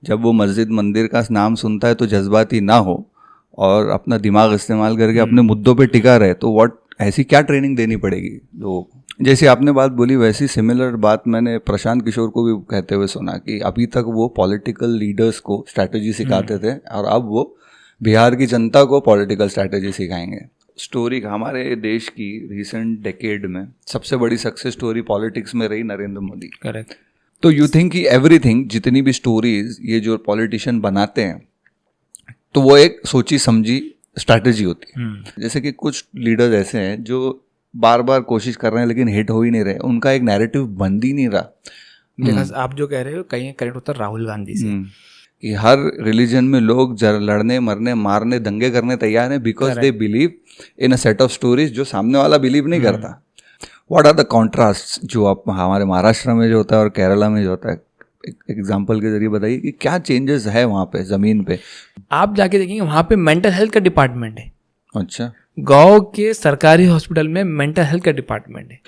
जब वो मस्जिद मंदिर का नाम सुनता है तो जज्बाती ना हो और अपना दिमाग इस्तेमाल करके अपने मुद्दों पे टिका रहे, तो व्हाट, ऐसी क्या ट्रेनिंग देनी पड़ेगी लोगों को? जैसे आपने बात बोली वैसी सिमिलर बात मैंने प्रशांत किशोर को भी कहते हुए सुना कि अभी तक वो पॉलिटिकल लीडर्स को स्ट्रैटेजी सिखाते थे और अब वो बिहार की जनता को पॉलिटिकल स्ट्रैटेजी सिखाएंगे। स्टोरी हमारे देश की रिसेंट डेकेड में सबसे बड़ी सक्सेस स्टोरी पॉलिटिक्स में रही नरेंद्र मोदी। करेक्ट। तो यू थिंक कि एवरीथिंग, जितनी भी स्टोरीज ये जो पॉलिटिशियन बनाते हैं, तो वो एक सोची समझी स्ट्रैटेजी होती है। जैसे कि कुछ लीडर्स ऐसे हैं जो बार बार कोशिश कर रहे हैं लेकिन हिट हो ही नहीं रहे, उनका एक नैरेटिव बन ही नहीं रहा। बिकॉज आप जो कह रहे हो कहीं कनेक्ट होता है राहुल गांधी से कि हर रिलीजन में लोग लड़ने मरने मारने दंगे करने तैयार हैं because they believe in a set of stories जो सामने वाला बिलीव नहीं करता। व्हाट आर द कॉन्ट्रास्ट जो आप हमारे महाराष्ट्र में जो होता है और केरला में जो होता है, एक एग्जाम्पल के जरिए बताइए कि क्या चेंजेस है वहाँ पे ज़मीन पे? आप जाके देखेंगे वहाँ पे मेंटल हेल्थ का डिपार्टमेंट है। अच्छा। गांव के सरकारी हॉस्पिटल में मेंटल हेल्थ का डिपार्टमेंट है।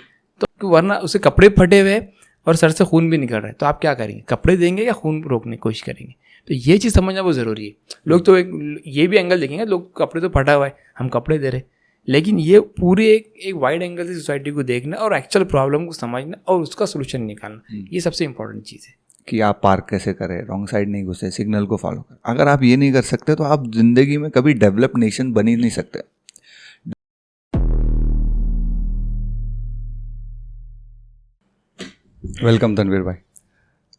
तो वरना उसे कपड़े फटे हुए और सर से खून भी निकल रहा है, तो आप क्या करेंगे? कपड़े देंगे या खून रोकने की कोशिश करेंगे? तो ये चीज़ समझना बहुत ज़रूरी है। लोग तो ये भी एंगल देखेंगे, लोग कपड़े तो फटा हुआ है हम कपड़े दे रहे, लेकिन ये पूरे एक वाइड एंगल से सोसाइटी को देखना और एक्चुअल प्रॉब्लम को समझना और उसका सोल्यूशन निकालना, ये सबसे इंपॉर्टेंट चीज़ है। कि आप पार्क कैसे करें, रॉन्ग साइड नहीं घुसे, सिग्नल को फॉलो करें। अगर आप ये नहीं कर सकते तो आप जिंदगी में कभी डेवलप नेशन बन ही नहीं सकते। वेलकम तनवीर भाई।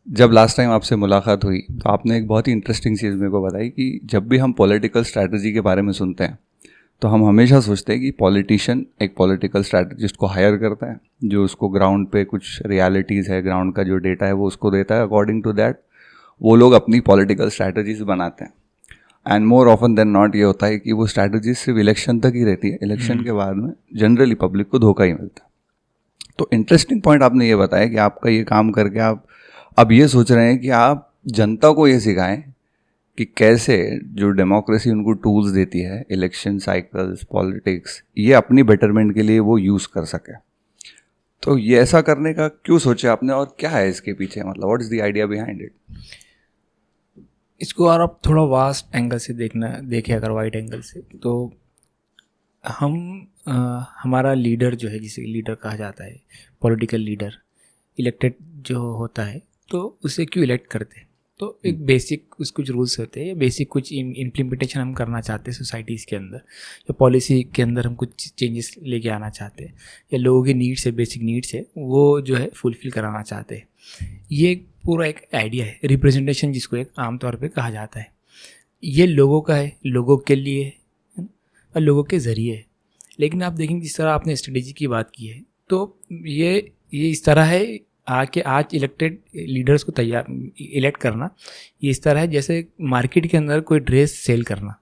जब लास्ट टाइम आपसे मुलाकात हुई तो आपने एक बहुत ही इंटरेस्टिंग चीज़ मेरे को बताई कि जब भी हम पॉलिटिकल स्ट्रैटेजी के बारे में सुनते हैं तो हम हमेशा सोचते हैं कि पॉलिटिशियन एक पॉलिटिकल स्ट्रैटेजिस्ट को हायर करता है जो उसको ग्राउंड पे कुछ रियलिटीज़ है, ग्राउंड का जो डेटा है वो उसको देता है। अकॉर्डिंग टू दैट वो लोग अपनी पॉलिटिकल स्ट्रैटेजीज बनाते हैं। And more often than not ये होता है कि वो स्ट्रैटेजीज सिर्फ इलेक्शन तक ही रहती है, इलेक्शन के बाद में जनरली पब्लिक को धोखा ही मिलता है। तो इंटरेस्टिंग पॉइंट आपने ये बताया कि आपका ये काम करके आप अब ये सोच रहे हैं कि आप जनता को ये सिखाएं कि कैसे जो डेमोक्रेसी उनको टूल्स देती है, इलेक्शन साइकिल्स, पॉलिटिक्स, ये अपनी बेटरमेंट के लिए वो यूज़ कर सके। तो ये ऐसा करने का क्यों सोचा आपने और क्या है इसके पीछे, मतलब what is the idea behind it? इसको और आप थोड़ा वास्ट एंगल से देखें अगर वाइड एंगल से, तो हमारा लीडर जो है, जिसे लीडर कहा जाता है, पॉलिटिकल लीडर इलेक्टेड जो होता है, तो उसे क्यों इलेक्ट करते हैं? तो एक बेसिक कुछ रूल्स होते हैं या बेसिक कुछ इम्प्लीमेंटेशन हम करना चाहते हैं सोसाइटीज़ के अंदर, या पॉलिसी के अंदर हम कुछ चेंजेस लेके आना चाहते हैं, या लोगों की नीड्स है, बेसिक नीड्स है, वो जो है फुलफिल कराना चाहते हैं। ये पूरा एक आइडिया है, रिप्रेजेंटेशन जिसको एक आमतौर पे कहा जाता है। ये लोगों का है, लोगों के लिए है और लोगों के ज़रिए है। लेकिन आप देखेंगे जिस तरह आपने स्ट्रेटेजी की बात की है, तो ये इस तरह है आज इलेक्टेड लीडर्स को इलेक्ट करना, ये इस तरह है जैसे मार्केट के अंदर कोई ड्रेस सेल करना।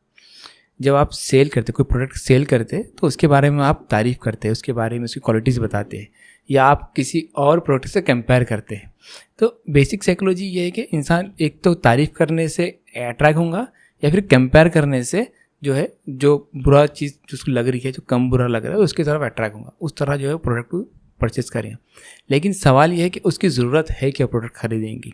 जब आप सेल करते, कोई प्रोडक्ट सेल करते, तो उसके बारे में आप तारीफ़ करते हैं, उसके बारे में उसकी क्वालिटीज़ बताते हैं, या आप किसी और प्रोडक्ट से कंपेयर करते हैं। तो बेसिक साइकोलॉजी ये है कि इंसान एक तो तारीफ़ करने से अट्रैक्ट होगा, या फिर कंपेयर करने से जो है जो बुरा चीज़ जिसको लग रही है, जो कम बुरा लग रहा है, उसकी तरफ अट्रैक्ट होगा, उस तरह जो है प्रोडक्ट को परचेज़ करें। लेकिन सवाल यह है कि उसकी ज़रूरत है क्या प्रोडक्ट खरीदेंगी?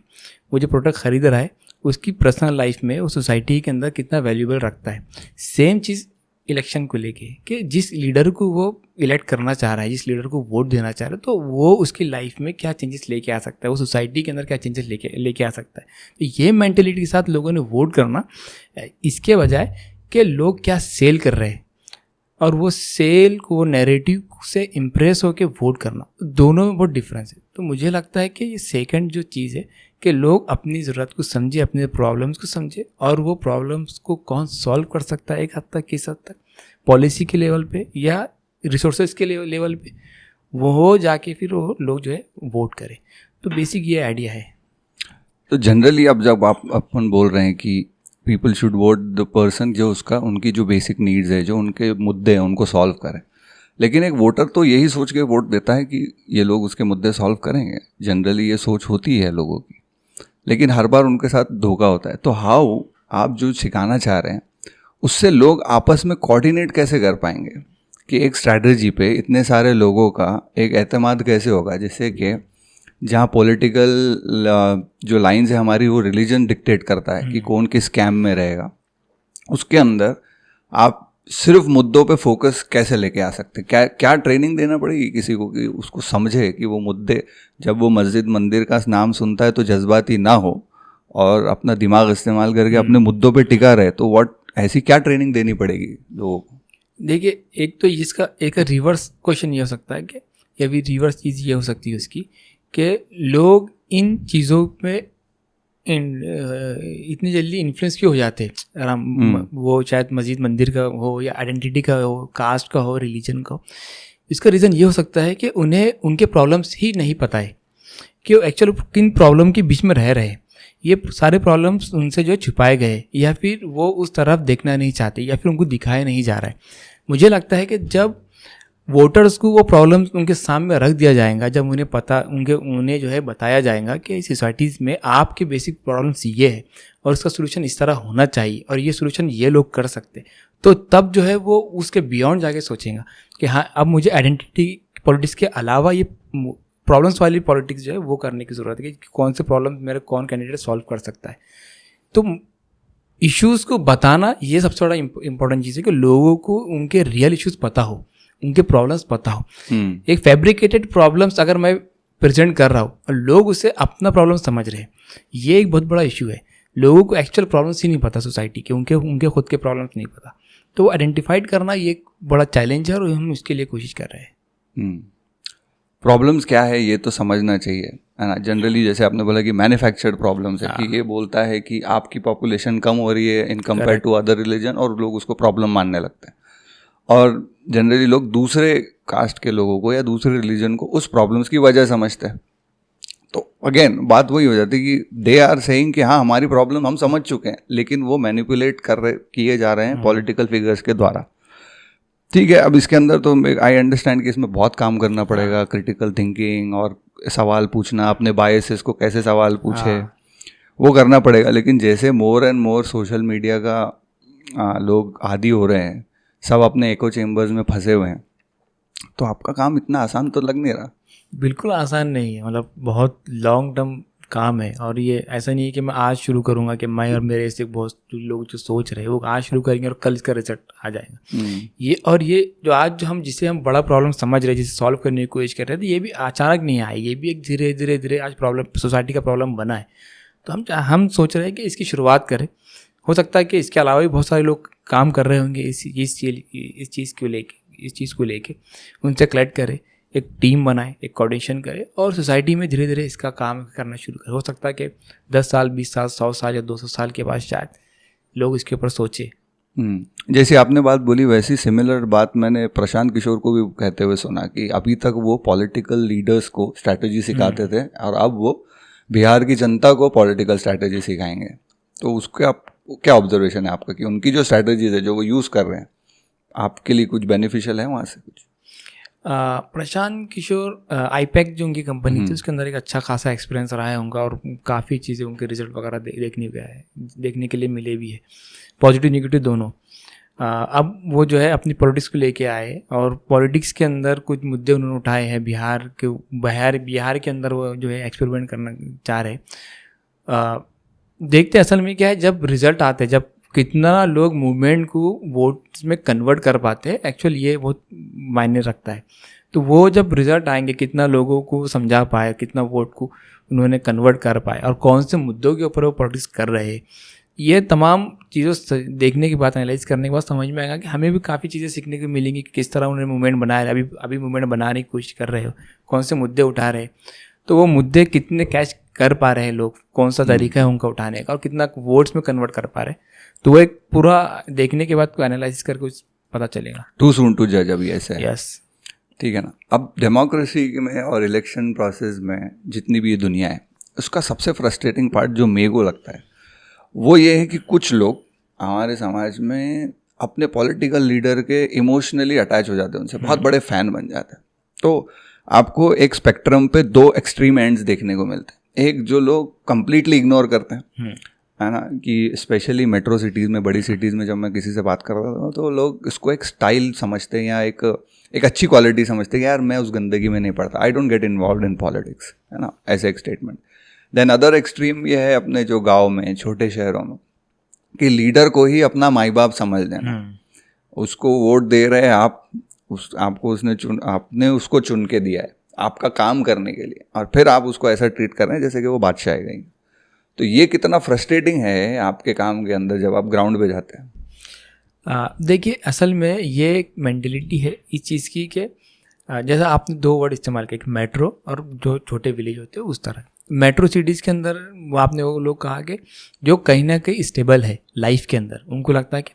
वो जो प्रोडक्ट खरीद रहा है उसकी पर्सनल लाइफ में, उस सोसाइटी के अंदर कितना वैल्यूएबल रखता है। सेम चीज़ इलेक्शन को लेके, कि जिस लीडर को वो इलेक्ट करना चाह रहा है, जिस लीडर को वोट देना चाह रहा है, तो वो उसकी लाइफ में क्या चेंजेस लेके आ सकता है, वो सोसाइटी के अंदर क्या चेंजेस लेके आ सकता है। तो ये मेंटेलिटी के साथ लोगों ने वोट करना, इसके बजाय कि लोग क्या सेल कर रहे हैं और वो सेल को नैरेटिव से इम्प्रेस होकर वोट करना, दोनों में बहुत डिफरेंस है। तो मुझे लगता है कि ये सेकंड जो चीज़ है कि लोग अपनी ज़रूरत को समझे, अपने प्रॉब्लम्स को समझे, और वो प्रॉब्लम्स को कौन सॉल्व कर सकता है, एक हद तक, किस हद तक, पॉलिसी के लेवल पे या रिसोर्सेज के लेवल पे, वो जाके फिर वो लोग जो है वोट करें। तो बेसिक ये आइडिया है। तो जनरली अब जब आप अपन बोल रहे हैं कि people should vote the person जो उनकी जो बेसिक नीड्स है, जो उनके मुद्दे हैं, उनको सॉल्व करें, लेकिन एक वोटर तो यही सोच के वोट देता है कि ये लोग उसके मुद्दे सॉल्व करेंगे। जनरली ये सोच होती है लोगों की, लेकिन हर बार उनके साथ धोखा होता है। तो हाउ आप जो सिखाना चाह रहे हैं उससे लोग आपस में कोऑर्डिनेट कैसे कर पाएंगे कि एक स्ट्रैटेजी पे इतने सारे लोगों का एक एतमाद कैसे होगा, जिससे कि जहाँ पॉलिटिकल जो लाइंस है हमारी वो रिलीजन डिक्टेट करता है कि कौन किस कैम्प में रहेगा, उसके अंदर आप सिर्फ मुद्दों पे फोकस कैसे लेके आ सकते? क्या क्या ट्रेनिंग देना पड़ेगी किसी को कि उसको समझे कि वो मुद्दे, जब वो मस्जिद मंदिर का नाम सुनता है तो जज्बाती ना हो और अपना दिमाग इस्तेमाल करके अपने मुद्दों पे टिका रहे? तो व्हाट, ऐसी क्या ट्रेनिंग देनी पड़ेगी लोगों को? देखिए, एक तो इसका एक रिवर्स क्वेश्चन ये हो सकता है कि, या भी रिवर्स चीज़ ये हो सकती है उसकी, कि लोग इन चीज़ों पे इतनी जल्दी इन्फ्लुएंस क्यों हो जाते हैं? वो शायद मस्जिद मंदिर का हो, या आइडेंटिटी का हो, कास्ट का हो, रिलीजन का हो। इसका रीज़न ये हो सकता है कि उन्हें उनके प्रॉब्लम्स ही नहीं पता है कि वो एक्चुअल किन प्रॉब्लम के बीच में रह रहे हैं। ये सारे प्रॉब्लम्स उनसे जो छुपाए गए, या फिर वो उस तरफ देखना नहीं चाहते, या फिर उनको दिखाया नहीं जा रहा है। मुझे लगता है कि जब वोटर्स को वो प्रॉब्लम्स उनके सामने रख दिया जाएगा, जब उन्हें जो है बताया जाएगा कि सोसाइटीज़ में आपके बेसिक प्रॉब्लम्स ये है और उसका सोल्यूशन इस तरह होना चाहिए और ये सोल्यूशन ये लोग कर सकते हैं, तो तब जो है वो उसके बियॉन्ड जाके सोचेगा कि हाँ, अब मुझे आइडेंटिटी पॉलिटिक्स के अलावा ये प्रॉब्लम्स वाली पॉलिटिक्स जो है वो करने की ज़रूरत है कि कौन से प्रॉब्लम मेरे कौन कैंडिडेट सॉल्व कर सकता है। तो इश्यूज़ को बताना ये सबसे बड़ा इंपॉर्टेंट चीज़ है कि लोगों को उनके रियल इश्यूज़ पता हो, उनके प्रॉब्लम्स पता हो। एक फैब्रिकेटेड प्रॉब्लम्स अगर मैं प्रेजेंट कर रहा हूँ और लोग उसे अपना प्रॉब्लम समझ रहे हैं, ये एक बहुत बड़ा इशू है। लोगों को एक्चुअल प्रॉब्लम्स ही नहीं पता सोसाइटी के, उनके खुद के प्रॉब्लम्स नहीं पता। तो आइडेंटिफाइड करना ये एक बड़ा चैलेंज है और हम उसके लिए कोशिश कर रहे हैं। प्रॉब्लम्स क्या है ये तो समझना चाहिए, है ना। जनरली जैसे आपने बोला कि मैन्युफैक्चर्ड प्रॉब्लम्स है, कि ये बोलता है कि आपकी पॉपुलेशन कम हो रही है in compare to other religion, और लोग उसको प्रॉब्लम मानने लगते हैं। और जनरली लोग दूसरे कास्ट के लोगों को या दूसरे रिलीजन को उस प्रॉब्लम्स की वजह समझते हैं। तो अगेन बात वही हो जाती है कि दे आर सेइंग कि हाँ हमारी प्रॉब्लम हम समझ चुके हैं, लेकिन वो मैनिपुलेट किए जा रहे हैं पॉलिटिकल फिगर्स के द्वारा। ठीक है, अब इसके अंदर तो आई अंडरस्टैंड कि इसमें बहुत काम करना पड़ेगा, क्रिटिकल थिंकिंग और सवाल पूछना, अपने बायसेस को कैसे सवाल पूछे वो करना पड़ेगा। लेकिन जैसे more and more social media का लोग आदी हो रहे हैं, सब अपने एको चेम्बर्स में फंसे हुए हैं, तो आपका काम इतना आसान तो लग नहीं रहा। बिल्कुल आसान नहीं है, मतलब बहुत लॉन्ग टर्म काम है। और ये ऐसा नहीं है कि मैं आज शुरू करूँगा कि मैं और मेरे ऐसे बहुत लोग जो सोच रहे हैं वो आज शुरू करेंगे और कल इसका रिजल्ट आ जाएगा। ये जो आज जो जिसे हम बड़ा प्रॉब्लम समझ रहे हैं, जिसे सॉल्व करने की कोशिश कर रहे हैं, तो ये भी अचानक नहीं आए, ये भी एक धीरे धीरे आज प्रॉब्लम सोसाइटी का प्रॉब्लम बना है। तो हम सोच रहे हैं कि इसकी शुरुआत करें। हो सकता है कि इसके अलावा भी बहुत सारे लोग काम कर रहे होंगे इस चीज़ को लेके, उनसे कलेक्ट करें, एक टीम बनाए, एक कोऑर्डिनेशन करे और सोसाइटी में धीरे धीरे इसका काम करना शुरू करें। हो सकता है कि 10 साल, 20 साल, 100 साल या 200 साल के बाद शायद लोग इसके ऊपर सोचे। जैसे आपने बात बोली वैसी सिमिलर बात मैंने प्रशांत किशोर को भी कहते हुए सुना कि अभी तक वो पॉलिटिकल लीडर्स को स्ट्रैटेजी सिखाते थे और अब वो बिहार की जनता को पॉलिटिकल स्ट्रैटेजी सिखाएंगे। तो उसके आप क्या ऑब्जर्वेशन है आपका कि उनकी जो स्ट्रैटेजीज है जो वो यूज़ कर रहे हैं, आपके लिए कुछ बेनिफिशियल है वहाँ से कुछ? प्रशांत किशोर आईपैक जो उनकी कंपनी थी उसके अंदर एक अच्छा खासा एक्सपीरियंस रहा है उनका, और काफ़ी चीज़ें उनके रिजल्ट वगैरह देखने के लिए मिले भी है, पॉजिटिव नेगेटिव दोनों। अब वो जो है अपनी पॉलिटिक्स को लेके आए और पॉलिटिक्स के अंदर कुछ मुद्दे उन्होंने उठाए हैं बिहार के अंदर वो जो है एक्सपेरिमेंट करना चाह रहे। देखते असल में क्या है, जब रिजल्ट आते हैं, जब कितना लोग मूवमेंट को वोट्स में कन्वर्ट कर पाते हैं, एक्चुअल ये बहुत मायने रखता है। तो वो जब रिजल्ट आएंगे, कितना लोगों को समझा पाए, कितना वोट को उन्होंने कन्वर्ट कर पाए और कौन से मुद्दों के ऊपर वो पॉलिटिक्स कर रहे हैं, ये तमाम चीज़ों देखने के बाद, एनालाइज करने के बाद समझ में आएगा कि हमें भी काफ़ी चीज़ें सीखने को मिलेंगी कि किस तरह उन्होंने मूवमेंट बनाया है, अभी मूवमेंट बनाने की कोशिश कर रहे हो, कौन से मुद्दे उठा रहे हैं, तो वो मुद्दे कितने कैच कर पा रहे हैं लोग, कौन सा तरीका है उनका उठाने का और कितना वोट्स में कन्वर्ट कर पा रहे हैं। तो वो एक पूरा देखने के बाद को एनालिसिस करके पता चलेगा। टू सून टू जज अभी ऐसा है। यस, ठीक है ना। अब डेमोक्रेसी में और इलेक्शन प्रोसेस में जितनी भी ये दुनिया है, उसका सबसे फ्रस्ट्रेटिंग पार्ट जो मेरे को लगता है वो ये है कि कुछ लोग हमारे समाज में अपने पॉलिटिकल लीडर के इमोशनली अटैच हो जाते हैं, उनसे बहुत बड़े फैन बन जाते हैं। तो आपको एक स्पेक्ट्रम पे 2 एक्सट्रीम एंड्स देखने को मिलते हैं। एक जो लोग कंप्लीटली इग्नोर करते हैं, है ना, कि स्पेशली मेट्रो सिटीज़ में, बड़ी सिटीज़ में जब मैं किसी से बात कर रहा था तो लोग इसको एक स्टाइल समझते हैं या एक अच्छी क्वालिटी समझते हैं कि यार मैं उस गंदगी में नहीं पड़ता, I don't get involve in politics, है ना, ऐसे एक स्टेटमेंट। देन अदर एक्सट्रीम ये है अपने जो गाँव में, छोटे शहरों में, कि लीडर को ही अपना माई बाप समझ लेना, उसको वोट दे रहे हैं आप, आपको आपने उसको चुन के दिया है आपका काम करने के लिए, और फिर आप उसको ऐसा ट्रीट कर रहे हैं जैसे कि वो बादशाह है गई। तो ये कितना फ्रस्ट्रेटिंग है आपके काम के अंदर जब आप ग्राउंड पे जाते हैं। देखिए, असल में ये एक मेंटेलिटी है इस चीज़ की कि जैसा आपने 2 वर्ड इस्तेमाल किए, मेट्रो और जो छोटे विलेज होते हैं, उस तरह मेट्रो सिटीज़ के अंदर वो लोग कहा कि जो कहीं ना कहीं स्टेबल है लाइफ के अंदर, उनको लगता है कि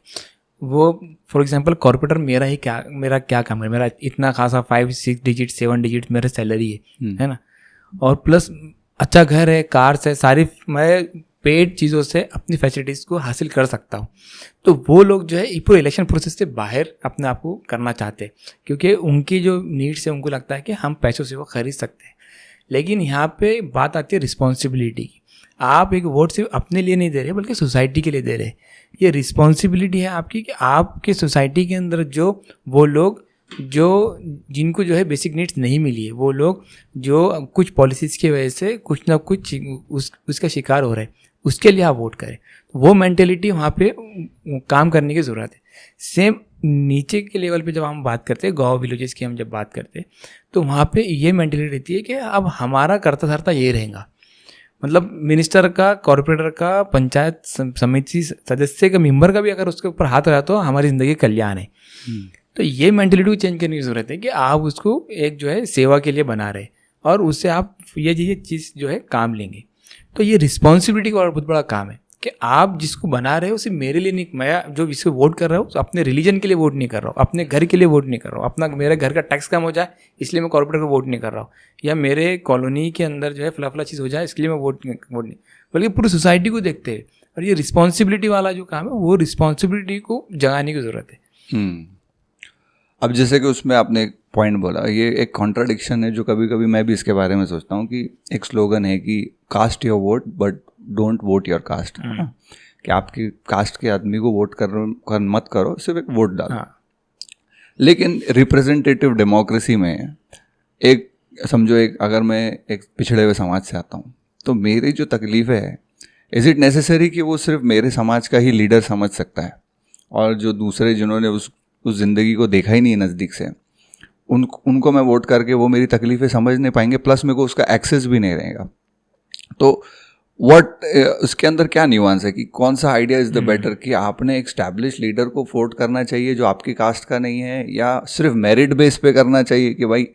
वो फॉर एग्जांपल कॉर्पोरेटर मेरा क्या काम है, मेरा इतना खासा 5-6 डिजिट 7 डिजिट मेरा सैलरी है ना, और प्लस अच्छा घर है, कार्स है, सारी मैं पेड चीज़ों से अपनी फैसिलिटीज़ को हासिल कर सकता हूँ। तो वो लोग जो है पूरे इलेक्शन प्रोसेस से बाहर अपने आप को करना चाहते हैं, क्योंकि उनकी जो नीड्स है उनको लगता है कि हम पैसों से वो खरीद सकते हैं। लेकिन यहाँ पे बात आती है रिस्पॉन्सिबिलिटी की। आप एक वोट सिर्फ अपने लिए नहीं दे रहे बल्कि सोसाइटी के लिए दे रहे हैं। ये रिस्पॉन्सिबिलिटी है आपकी कि आपके सोसाइटी के अंदर जो वो लोग जो जिनको जो है बेसिक नीड्स नहीं मिली है, वो लोग जो कुछ पॉलिसीज़ की वजह से कुछ ना कुछ उसका शिकार हो रहे हैं, उसके लिए आप वोट करें। वो मेंटेलिटी वहाँ पे काम करने की ज़रूरत है। सेम नीचे के लेवल पे जब हम बात करते हैं, गाँव विलेजेस की हम जब बात करते हैं, तो वहाँ पे ये मेंटेलिटी रहती है कि अब हमारा करता धरता ये रहेगा। मतलब मिनिस्टर का, कॉर्पोरेटर का, पंचायत समिति सदस्य का, मेंबर का भी अगर उसके ऊपर हाथ रहा तो हमारी ज़िंदगी कल्याण है। तो ये मेंटेलिटी को चेंज करने की ज़रूरत है कि आप उसको एक जो है सेवा के लिए बना रहे और उससे आप ये चीज़ जो है काम लेंगे। तो ये रिस्पॉन्सिबिलिटी का बहुत बड़ा काम है कि आप जिसको बना रहे हो सिर्फ मेरे लिए नहीं, मैं जो जिसको वोट कर रहा हूँ तो अपने रिलीजन के लिए वोट नहीं कर रहा हूँ, अपने घर के लिए वोट नहीं कर रहा हूँ, अपना मेरे घर का टैक्स कम हो जाए इसलिए मैं कॉर्पोरेट को वोट नहीं कर रहा हूँ, या मेरे कॉलोनी के अंदर जो है फला चीज़ हो जाए इसलिए मैं वोट नहीं, बल्कि पूरी सोसाइटी को देखते हैं। और ये रिस्पॉन्सिबिलिटी वाला जो काम है वो रिस्पॉन्सिबिलिटी को जगाने की ज़रूरत है। अब जैसे कि उसमें आपने एक पॉइंट बोला, ये एक कॉन्ट्राडिक्शन है जो कभी कभी मैं भी इसके बारे में सोचता हूँ कि एक स्लोगन है कि cast your vote but don't vote your caste, है ना, कि आपकी कास्ट के आदमी को वोट मत करो, सिर्फ एक वोट डालो। लेकिन रिप्रेजेंटेटिव डेमोक्रेसी में एक समझो, एक अगर मैं एक पिछड़े हुए समाज से आता हूँ तो मेरी जो तकलीफ़ है, इज़ इट नेसेसरी कि वो सिर्फ मेरे समाज का ही लीडर समझ सकता है, और जो दूसरे जिन्होंने उस ज़िंदगी को देखा ही नहीं नज़दीक से, उनको मैं वोट करके वो मेरी तकलीफ़ें समझ नहीं पाएंगे, प्लस मेरे को उसका एक्सेस भी नहीं रहेगा। तो उसके अंदर क्या न्यूआंस है कि कौन सा आइडिया इज़ द बेटर, कि आपने एक स्टैब्लिश लीडर को वोट करना चाहिए जो आपकी कास्ट का नहीं है, या सिर्फ मेरिट बेस पे करना चाहिए कि भाई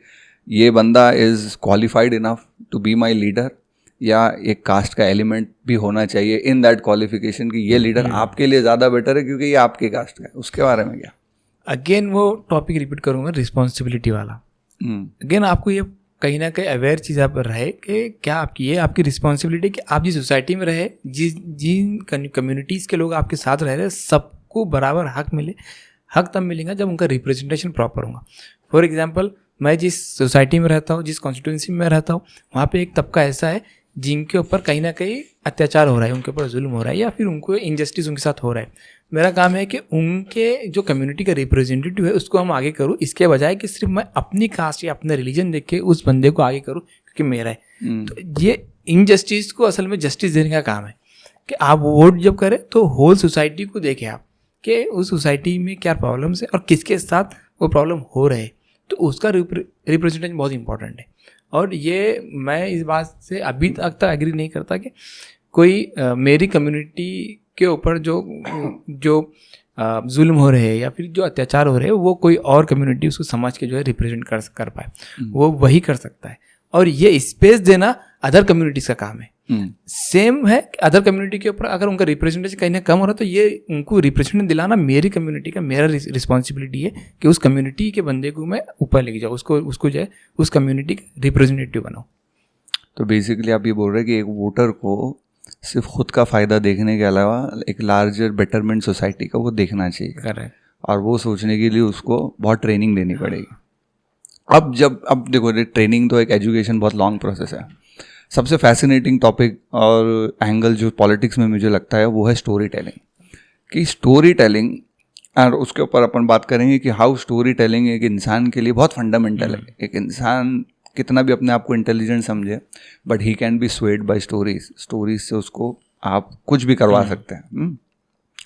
ये बंदा is qualified enough to be my leader, या एक कास्ट का एलिमेंट भी होना चाहिए इन दैट क्वालिफिकेशन कि ये लीडर आपके लिए ज़्यादा बेटर है क्योंकि ये आपके कास्ट का है। उसके बारे में क्या? अगेन वो टॉपिक रिपीट करूँगा, रिस्पॉन्सिबिलिटी वाला। अगेन आपको ये कहीं ना कहीं अवेयर चीज़ आप रहे कि क्या आपकी ये आपकी रिस्पॉन्सिबिलिटी कि आप जिस सोसाइटी में रहे, जिन कम्युनिटीज़ के लोग आपके साथ रह रहे हैं, सबको बराबर हक मिले। हक तब मिलेगा जब उनका रिप्रेजेंटेशन प्रॉपर होगा। फॉर एग्जांपल, मैं जिस सोसाइटी में रहता हूँ, जिस कॉन्स्टिट्यूंसी में रहता हूँ, वहाँ पे एक तबका ऐसा है जिनके ऊपर कहीं ना कहीं अत्याचार हो रहा है, उनके ऊपर जुल्म हो रहा है, या फिर उनको इनजस्टिस उनके साथ हो रहा है। मेरा काम है कि उनके जो कम्युनिटी का रिप्रेजेंटेटिव है उसको हम आगे करूँ, इसके बजाय कि सिर्फ मैं अपनी कास्ट या अपना रिलीजन देख के उस बंदे को आगे करूँ क्योंकि मेरा है। तो ये इनजस्टिस को असल में जस्टिस देने का काम है कि आप वोट जब करें तो होल सोसाइटी को देखें आप कि उस सोसाइटी में क्या प्रॉब्लम्स है और किसके साथ वो प्रॉब्लम हो रहे हैं, तो उसका रिप्रेजेंटेशन बहुत इंपॉर्टेंट है। और ये मैं इस बात से अभी तक एग्री नहीं करता कि कोई मेरी कम्युनिटी के ऊपर जो जुल्म हो रहे हैं या फिर जो अत्याचार हो रहे हैं वो कोई और कम्युनिटी उसको समझ के जो है रिप्रेजेंट कर पाए, वो वही कर सकता है। और ये स्पेस देना अदर कम्युनिटीज़ का काम है। सेम है अदर कम्युनिटी के ऊपर अगर उनका रिप्रेजेंटेशन कहीं ना कम हो रहा है तो ये उनको रिप्रेजेंटेशन दिलाना मेरी कम्युनिटी का मेरा रिस्पॉन्सिबिलिटी है कि उस कम्युनिटी के बंदे को मैं ऊपर लेके जाऊँ, उसको जो है उस कम्युनिटी का रिप्रेजेंटेटिव बनाऊँ। तो बेसिकली आप ये बोल रहे हैं कि एक वोटर को सिर्फ खुद का फ़ायदा देखने के अलावा एक लार्जर बेटरमेंट सोसाइटी का वो देखना चाहिए। करेक्ट। और वो सोचने के लिए उसको बहुत ट्रेनिंग देनी पड़ेगी। अब देखो ट्रेनिंग तो एक एजुकेशन बहुत लॉन्ग प्रोसेस है। सबसे फैसिनेटिंग टॉपिक और एंगल जो पॉलिटिक्स में मुझे लगता है वो है स्टोरी टेलिंग, कि स्टोरी टेलिंग, और उसके ऊपर अपन बात करेंगे कि हाउ स्टोरी टेलिंग एक इंसान के लिए बहुत फंडामेंटल है। एक इंसान कितना भी अपने आप को इंटेलिजेंट समझे, but he can be swayed by stories. Stories से उसको आप कुछ भी करवा सकते हैं।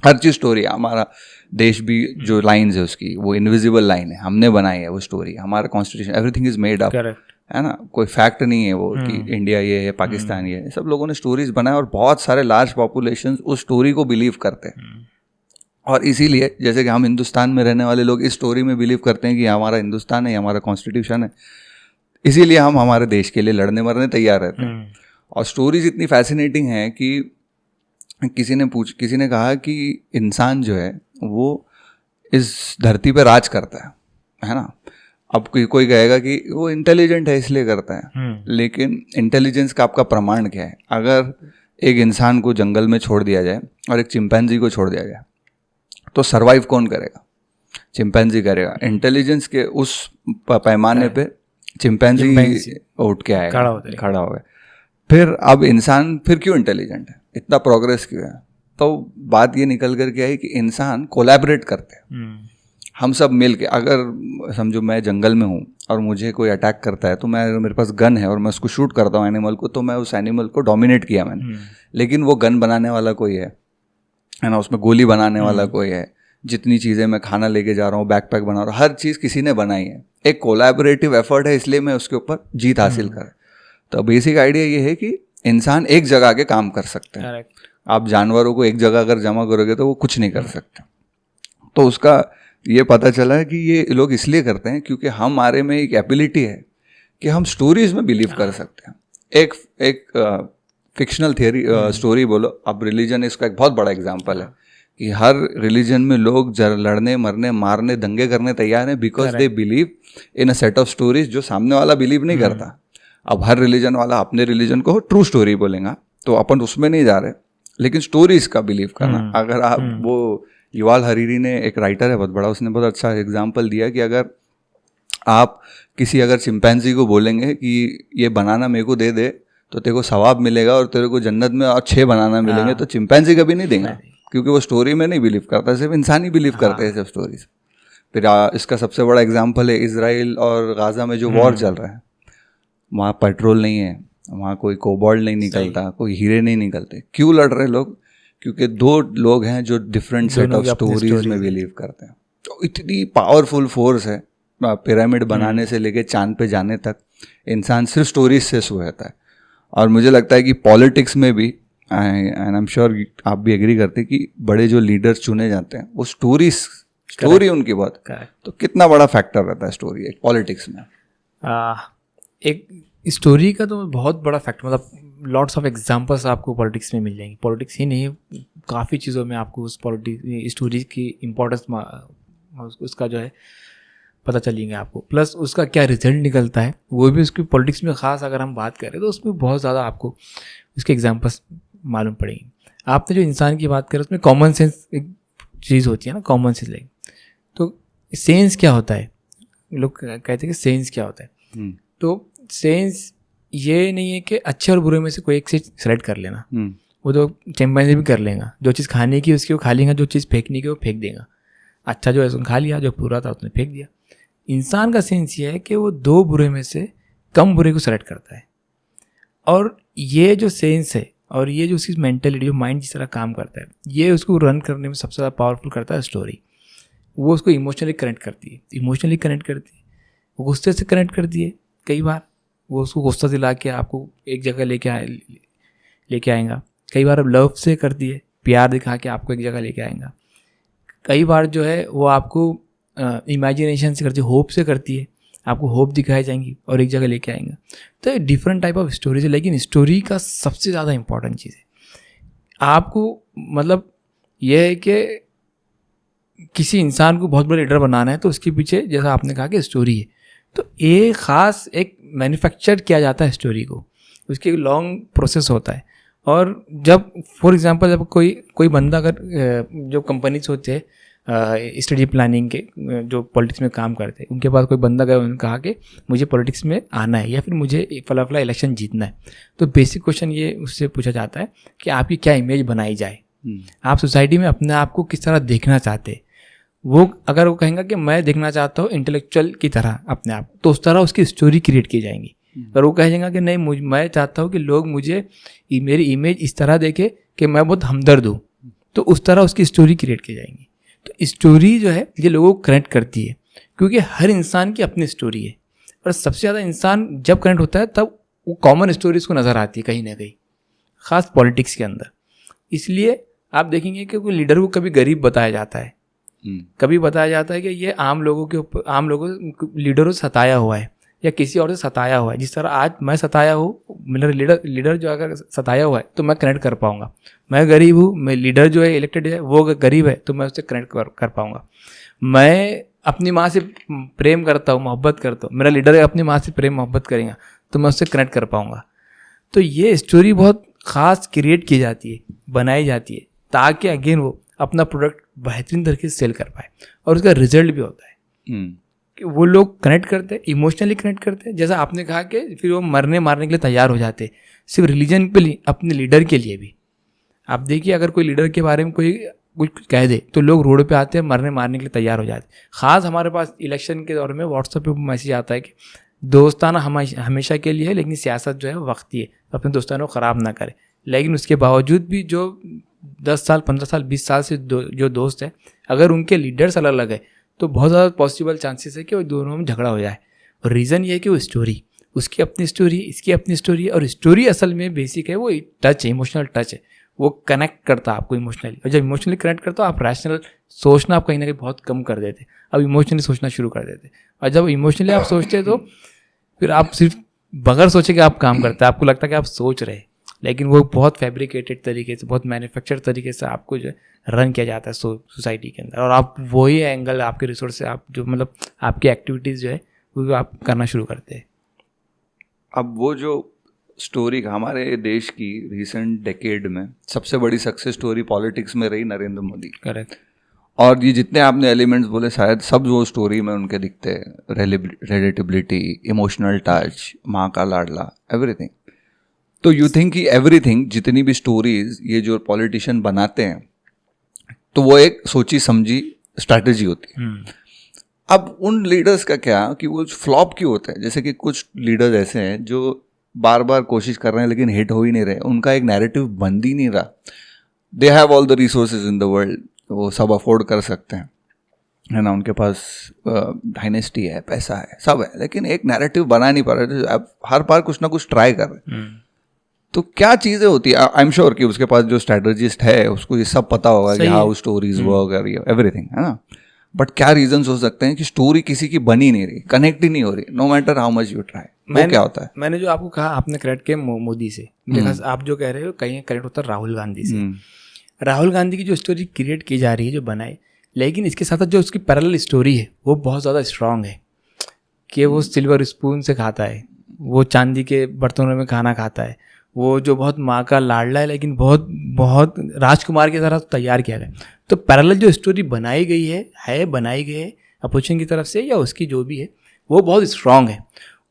हर चीज़ स्टोरी है। हमारा देश भी जो लाइन्स है उसकी, वो इनविजिबल लाइन है, हमने बनाई है वो स्टोरी। हमारा constitution, everything is made up, है ना, कोई फैक्ट नहीं है वो कि इंडिया ये है, पाकिस्तान ये है। सब लोगों ने स्टोरीज बनाए और बहुत सारे लार्ज पॉपुलेशन उस स्टोरी को बिलीव करते हैं। और इसीलिए जैसे कि हम हिंदुस्तान में रहने वाले लोग इस स्टोरी में बिलीव करते हैं कि हमारा हिंदुस्तान है, हमारा कॉन्स्टिट्यूशन है, इसीलिए हम हमारे देश के लिए लड़ने मरने तैयार रहते हैं। और स्टोरीज इतनी फैसिनेटिंग है कि किसी ने कहा कि इंसान जो है वो इस धरती पे राज करता है ना। अब कोई कहेगा कि वो इंटेलिजेंट है इसलिए करता है, लेकिन इंटेलिजेंस का आपका प्रमाण क्या है? अगर एक इंसान को जंगल में छोड़ दिया जाए और एक चिंपैंजी को छोड़ दिया जाए, तो सरवाइव कौन करेगा? चिंपैंजी करेगा। इंटेलिजेंस के उस पैमाने पे चिंपैंजी उठ के आएगा, खड़ा हो गया। फिर अब इंसान फिर क्यों इंटेलिजेंट है, इतना प्रोग्रेस क्यों है? तो बात ये निकल कर के आई कि इंसान कोलैबोरेट करते हैं। हम सब मिल के, अगर समझो मैं जंगल में हूँ और मुझे कोई अटैक करता है, तो मेरे पास गन है और मैं उसको शूट करता हूँ एनिमल को, तो मैं उस एनिमल को डोमिनेट किया मैंने। लेकिन वो गन बनाने वाला कोई है ना, उसमें गोली बनाने वाला कोई है। जितनी चीज़ें मैं खाना लेके जा रहा हूँ, बैकपैक बना रहा हूँ, हर चीज़ किसी ने बनाई है। एक कोलैबोरेटिव एफर्ट है, इसलिए मैं उसके ऊपर जीत हासिल कर। तो बेसिक आइडिया ये है कि इंसान एक जगह आके काम कर सकते हैं। आप जानवरों को एक जगह अगर जमा करोगे तो वो कुछ नहीं कर सकते। तो उसका ये पता चला है कि ये लोग इसलिए करते हैं क्योंकि हमारे में एक एबिलिटी है कि हम स्टोरीज में बिलीव कर सकते हैं। एक फिक्शनल थियरी स्टोरी बोलो, अब रिलीजन इसका एक बहुत बड़ा एग्जाम्पल है कि हर रिलीजन में लोग लड़ने मरने मारने दंगे करने तैयार हैं, because they believe in a set of stories जो सामने वाला बिलीव नहीं करता। अब हर रिलीजन वाला अपने रिलीजन को ट्रू स्टोरी बोलेगा, तो अपन उसमें नहीं जा रहे, लेकिन स्टोरीज का बिलीव करना। अगर आप वो युवाल हरीरी ने, एक राइटर है बहुत बड़ा, उसने बहुत अच्छा एग्जाम्पल दिया कि अगर आप अगर चिंपैंजी को बोलेंगे कि ये बनाना मेरे को दे दे तो तेरे को सवाब मिलेगा और तेरे को जन्नत में और 6 बनाना मिलेंगे, तो चिंपैंजी कभी नहीं देंगे, क्योंकि वो स्टोरी में नहीं बिलीव करता। सिर्फ इंसान ही बिलीव करते हैं सिर्फ स्टोरीज। फिर इसका सबसे बड़ा एग्जाम्पल है इजराइल और गाजा में जो वॉर चल रहा है। वहाँ पेट्रोल नहीं है, वहाँ कोई कोबाल्ट नहीं निकलता, कोई हीरे नहीं निकलते। क्यों लड़ रहे लोग? क्योंकि 2 लोग हैं जो डिफरेंट सेट ऑफ स्टोरीज में बिलीव करते हैं। तो इतनी पावरफुल फोर्स है, पिरामिड बनाने से लेके चांद पे जाने तक इंसान सिर्फ स्टोरीज से सोता है। और मुझे लगता है कि पॉलिटिक्स में भी, एंड आई एम श्योर आप भी एग्री करते हैं कि बड़े जो लीडर्स चुने जाते हैं वो स्टोरी उनकी बहुत। तो कितना बड़ा फैक्टर रहता है स्टोरी एक पॉलिटिक्स में? एक स्टोरी का तो बहुत बड़ा फैक्टर, मतलब लॉट्स ऑफ एग्जांपल्स आपको पॉलिटिक्स में मिल जाएंगे। पॉलिटिक्स ही नहीं, काफ़ी चीज़ों में आपको उस स्टोरीज की इम्पोर्टेंस उसका जो है पता चलेंगे आपको। प्लस उसका क्या रिजल्ट निकलता है वो भी उसकी पॉलिटिक्स में ख़ास अगर हम बात करें तो उसमें बहुत ज़्यादा आपको उसके एग्जांपल्स मालूम पड़ेंगे। आपने जो इंसान की बात करें उसमें कॉमन सेंस एक चीज़ होती है ना, कॉमन सेंस लाइक। तो सेंस क्या होता है? लोग कहते हैं कि सेंस क्या होता है। तो सेंस ये नहीं है कि अच्छे और बुरे में से कोई एक चीज़ सेलेक्ट कर लेना। वो तो चिंपैंजी भी कर लेगा। जो चीज़ खाने की उसकी वो खा लेगा, जो चीज़ फेंकने की वो फेंक देगा। अच्छा जो है उसने खा लिया, जो पूरा था उसने फेंक दिया। इंसान का सेंस ये है कि वो 2 बुरे में से कम बुरे को सेलेक्ट करता है। और ये जो सेंस है और ये जो उसकी मेंटलिटी, जो माइंड जिस तरह काम करता है, ये उसको रन करने में सबसे ज़्यादा पावरफुल करता है स्टोरी। वो उसको इमोशनली कनेक्ट करती है, वो गुस्से से कनेक्ट करती है। कई बार वो उसको गुस्सा दिला के आपको एक जगह लेके आएगा। कई बार अब लव से करती है, प्यार दिखा के आपको एक जगह लेके आएगा। कई बार जो है वो आपको इमेजिनेशन से करती है, होप से करती है, आपको होप दिखाई जाएंगी और एक जगह लेके आएंगे। तो डिफरेंट टाइप ऑफ स्टोरीज है, लेकिन स्टोरी का सबसे ज़्यादा इंपॉर्टेंट चीज़ है आपको, मतलब यह है कि किसी इंसान को बहुत बड़ा लीडर बनाना है तो उसके पीछे, जैसा आपने कहा कि स्टोरी है, तो एक ख़ास एक मैन्युफैक्चर किया जाता है स्टोरी को। उसकी एक लॉन्ग प्रोसेस होता है। और जब फॉर एग्जांपल जब कोई बंदा अगर जो कंपनीज होते हैं स्ट्रेटजी प्लानिंग के जो पॉलिटिक्स में काम करते हैं, उनके पास कोई बंदा गया, उन्होंने कहा कि मुझे पॉलिटिक्स में आना है या फिर मुझे फला फला इलेक्शन जीतना है, तो बेसिक क्वेश्चन ये उससे पूछा जाता है कि आपकी क्या इमेज बनाई जाए, आप सोसाइटी में अपने आप को किस तरह देखना चाहते हैं। वो अगर वो कहेंगे कि मैं देखना चाहता हूँ इंटेलेक्चुअल की तरह अपने आप, तो उस तरह उसकी स्टोरी क्रिएट की जाएंगी। अगर वो कहेंगे कि नहीं मैं चाहता हूँ कि लोग मुझे मेरी इमेज इस तरह देखे कि मैं बहुत हमदर्द हूँ, तो उस तरह उसकी स्टोरी क्रिएट की जाएंगी। तो स्टोरी जो है ये लोगों को कनेक्ट करती है, क्योंकि हर इंसान की अपनी स्टोरी है, और सबसे ज़्यादा इंसान जब कनेक्ट होता है तब वो कॉमन स्टोरीज को नज़र आती है कहीं ना कहीं, ख़ास पॉलिटिक्स के अंदर। इसलिए आप देखेंगे कि कोई लीडर को कभी गरीब बताया जाता है, कभी बताया जाता है कि ये आम लोगों के ऊपर, आम लोगों लीडरों से सताया हुआ है या किसी और से सताया हुआ है। जिस तरह आज मैं सताया हूँ, मेरा लीडर जो अगर सताया हुआ है तो मैं कनेक्ट कर पाऊंगा। मैं गरीब हूँ, मैं लीडर जो है इलेक्टेड है वो गरीब है तो मैं उससे कनेक्ट कर पाऊंगा। मैं अपनी माँ से प्रेम करता हूँ, मोहब्बत करता हूँ, मेरा लीडर अपनी माँ से प्रेम मोहब्बत करेगा तो मैं उससे कनेक्ट कर पाऊंगा। तो ये स्टोरी बहुत ख़ास क्रिएट की जाती है, बनाई जाती है, ताकि अगेन वो अपना प्रोडक्ट बेहतरीन तरीके से सेल कर पाए, और उसका रिजल्ट भी होता है कि वो लोग कनेक्ट करते हैं, इमोशनली कनेक्ट करते हैं। जैसा आपने कहा कि फिर वो मारने के लिए तैयार हो जाते हैं, सिर्फ रिलीजन पे लिए, अपने लीडर के लिए भी। आप देखिए अगर कोई लीडर के बारे में कोई कुछ कह दे तो लोग रोड पे आते हैं, मारने के लिए तैयार हो जाते हैं। ख़ास हमारे पास इलेक्शन के दौर में व्हाट्सएप पे मैसेज आता है कि दोस्ताना हमेशा के लिए है, लेकिन सियासत जो है वक्ती है, अपने दोस्तानों को ख़राब ना करे। लेकिन उसके बावजूद भी जो 10 साल 15 साल 20 साल से जो दोस्त हैं, अगर उनके लीडर्स अलग अलग है तो बहुत ज़्यादा पॉसिबल चांसेस है कि वो दोनों में झगड़ा हो जाए। और रीज़न ये है कि वो स्टोरी, उसकी अपनी स्टोरी, इसकी अपनी स्टोरी, और स्टोरी असल में बेसिक है, वो टच है, इमोशनल टच है, वो कनेक्ट करता है आपको इमोशनली। और जब इमोशनली कनेक्ट करता हो आप रैशनल सोचना आप कहीं ना कहीं बहुत कम कर देते, अब इमोशनली सोचना शुरू कर देते। और जब इमोशनली आप सोचते तो फिर आप सिर्फ बगैर सोचे कि आप काम करते हैं, आपको लगता है कि आप सोच रहे, लेकिन वो बहुत फैब्रिकेटेड तरीके से, बहुत मैन्युफैक्चर तरीके से आपको जो है रन किया जाता है सोसाइटी के अंदर। और आप वही एंगल, आपके रिसोर्स से आप जो मतलब आपकी एक्टिविटीज़ जो है वो आप करना शुरू करते हैं। अब वो जो स्टोरी हमारे देश की रिसेंट डेकेड में सबसे बड़ी सक्सेस स्टोरी पॉलिटिक्स में रही नरेंद्र मोदी। करेक्ट। और ये जितने आपने एलिमेंट्स बोले शायद सब वो स्टोरी में उनके दिखते हैं, रिलेटेबिलिटी, इमोशनल टच, माँ का लाडला, एवरीथिंग। तो यू थिंक कि एवरीथिंग, जितनी भी स्टोरीज ये जो पॉलिटिशियन बनाते हैं, तो वो एक सोची समझी स्ट्रैटेजी होती है। अब उन लीडर्स का क्या कि वो फ्लॉप क्यों होते हैं? जैसे कि कुछ लीडर्स ऐसे हैं जो बार बार कोशिश कर रहे हैं लेकिन हिट हो ही नहीं रहे, उनका एक नैरेटिव बन ही नहीं रहा। They have all the resources in the world, वो सब अफोर्ड कर सकते हैं, है ना, उनके पास डायनेस्टी है, पैसा है, सब है, लेकिन एक नैरेटिव बना नहीं पा रहे। अब हर बार कुछ ना कुछ ट्राई कर रहे हैं। तो क्या चीज़ें होती है? आई एम श्योर कि उसके पास जो स्ट्रेटजिस्ट है उसको ये सब पता होगा कि हाउ स्टोरीज वर्क, एवरीथिंग, है ना। बट क्या रीजंस हो सकते हैं कि स्टोरी किसी की बनी नहीं रही, कनेक्ट ही नहीं हो रही, no matter how much you try? वो क्या होता है? मैंने जो आपको कहा, आपने कनेक्ट किया मोदी से, आप जो कह रहे हो कहीं कनेक्ट होता है राहुल गांधी से। राहुल गांधी की जो स्टोरी क्रिएट की जा रही है, जो बनाई, लेकिन इसके साथ जो उसकी पैरेलल स्टोरी है वो बहुत ज़्यादा स्ट्रांग है कि वो सिल्वर स्पून से खाता है, वो चांदी के बर्तनों में खाना खाता है, वो जो बहुत माँ का लाडला है, लेकिन बहुत बहुत राजकुमार की तरह तैयार किया गया। तो पैरेलल जो स्टोरी बनाई गई है बनाई गई है अपोजिशन की तरफ से या उसकी जो भी है, वो बहुत स्ट्रांग है।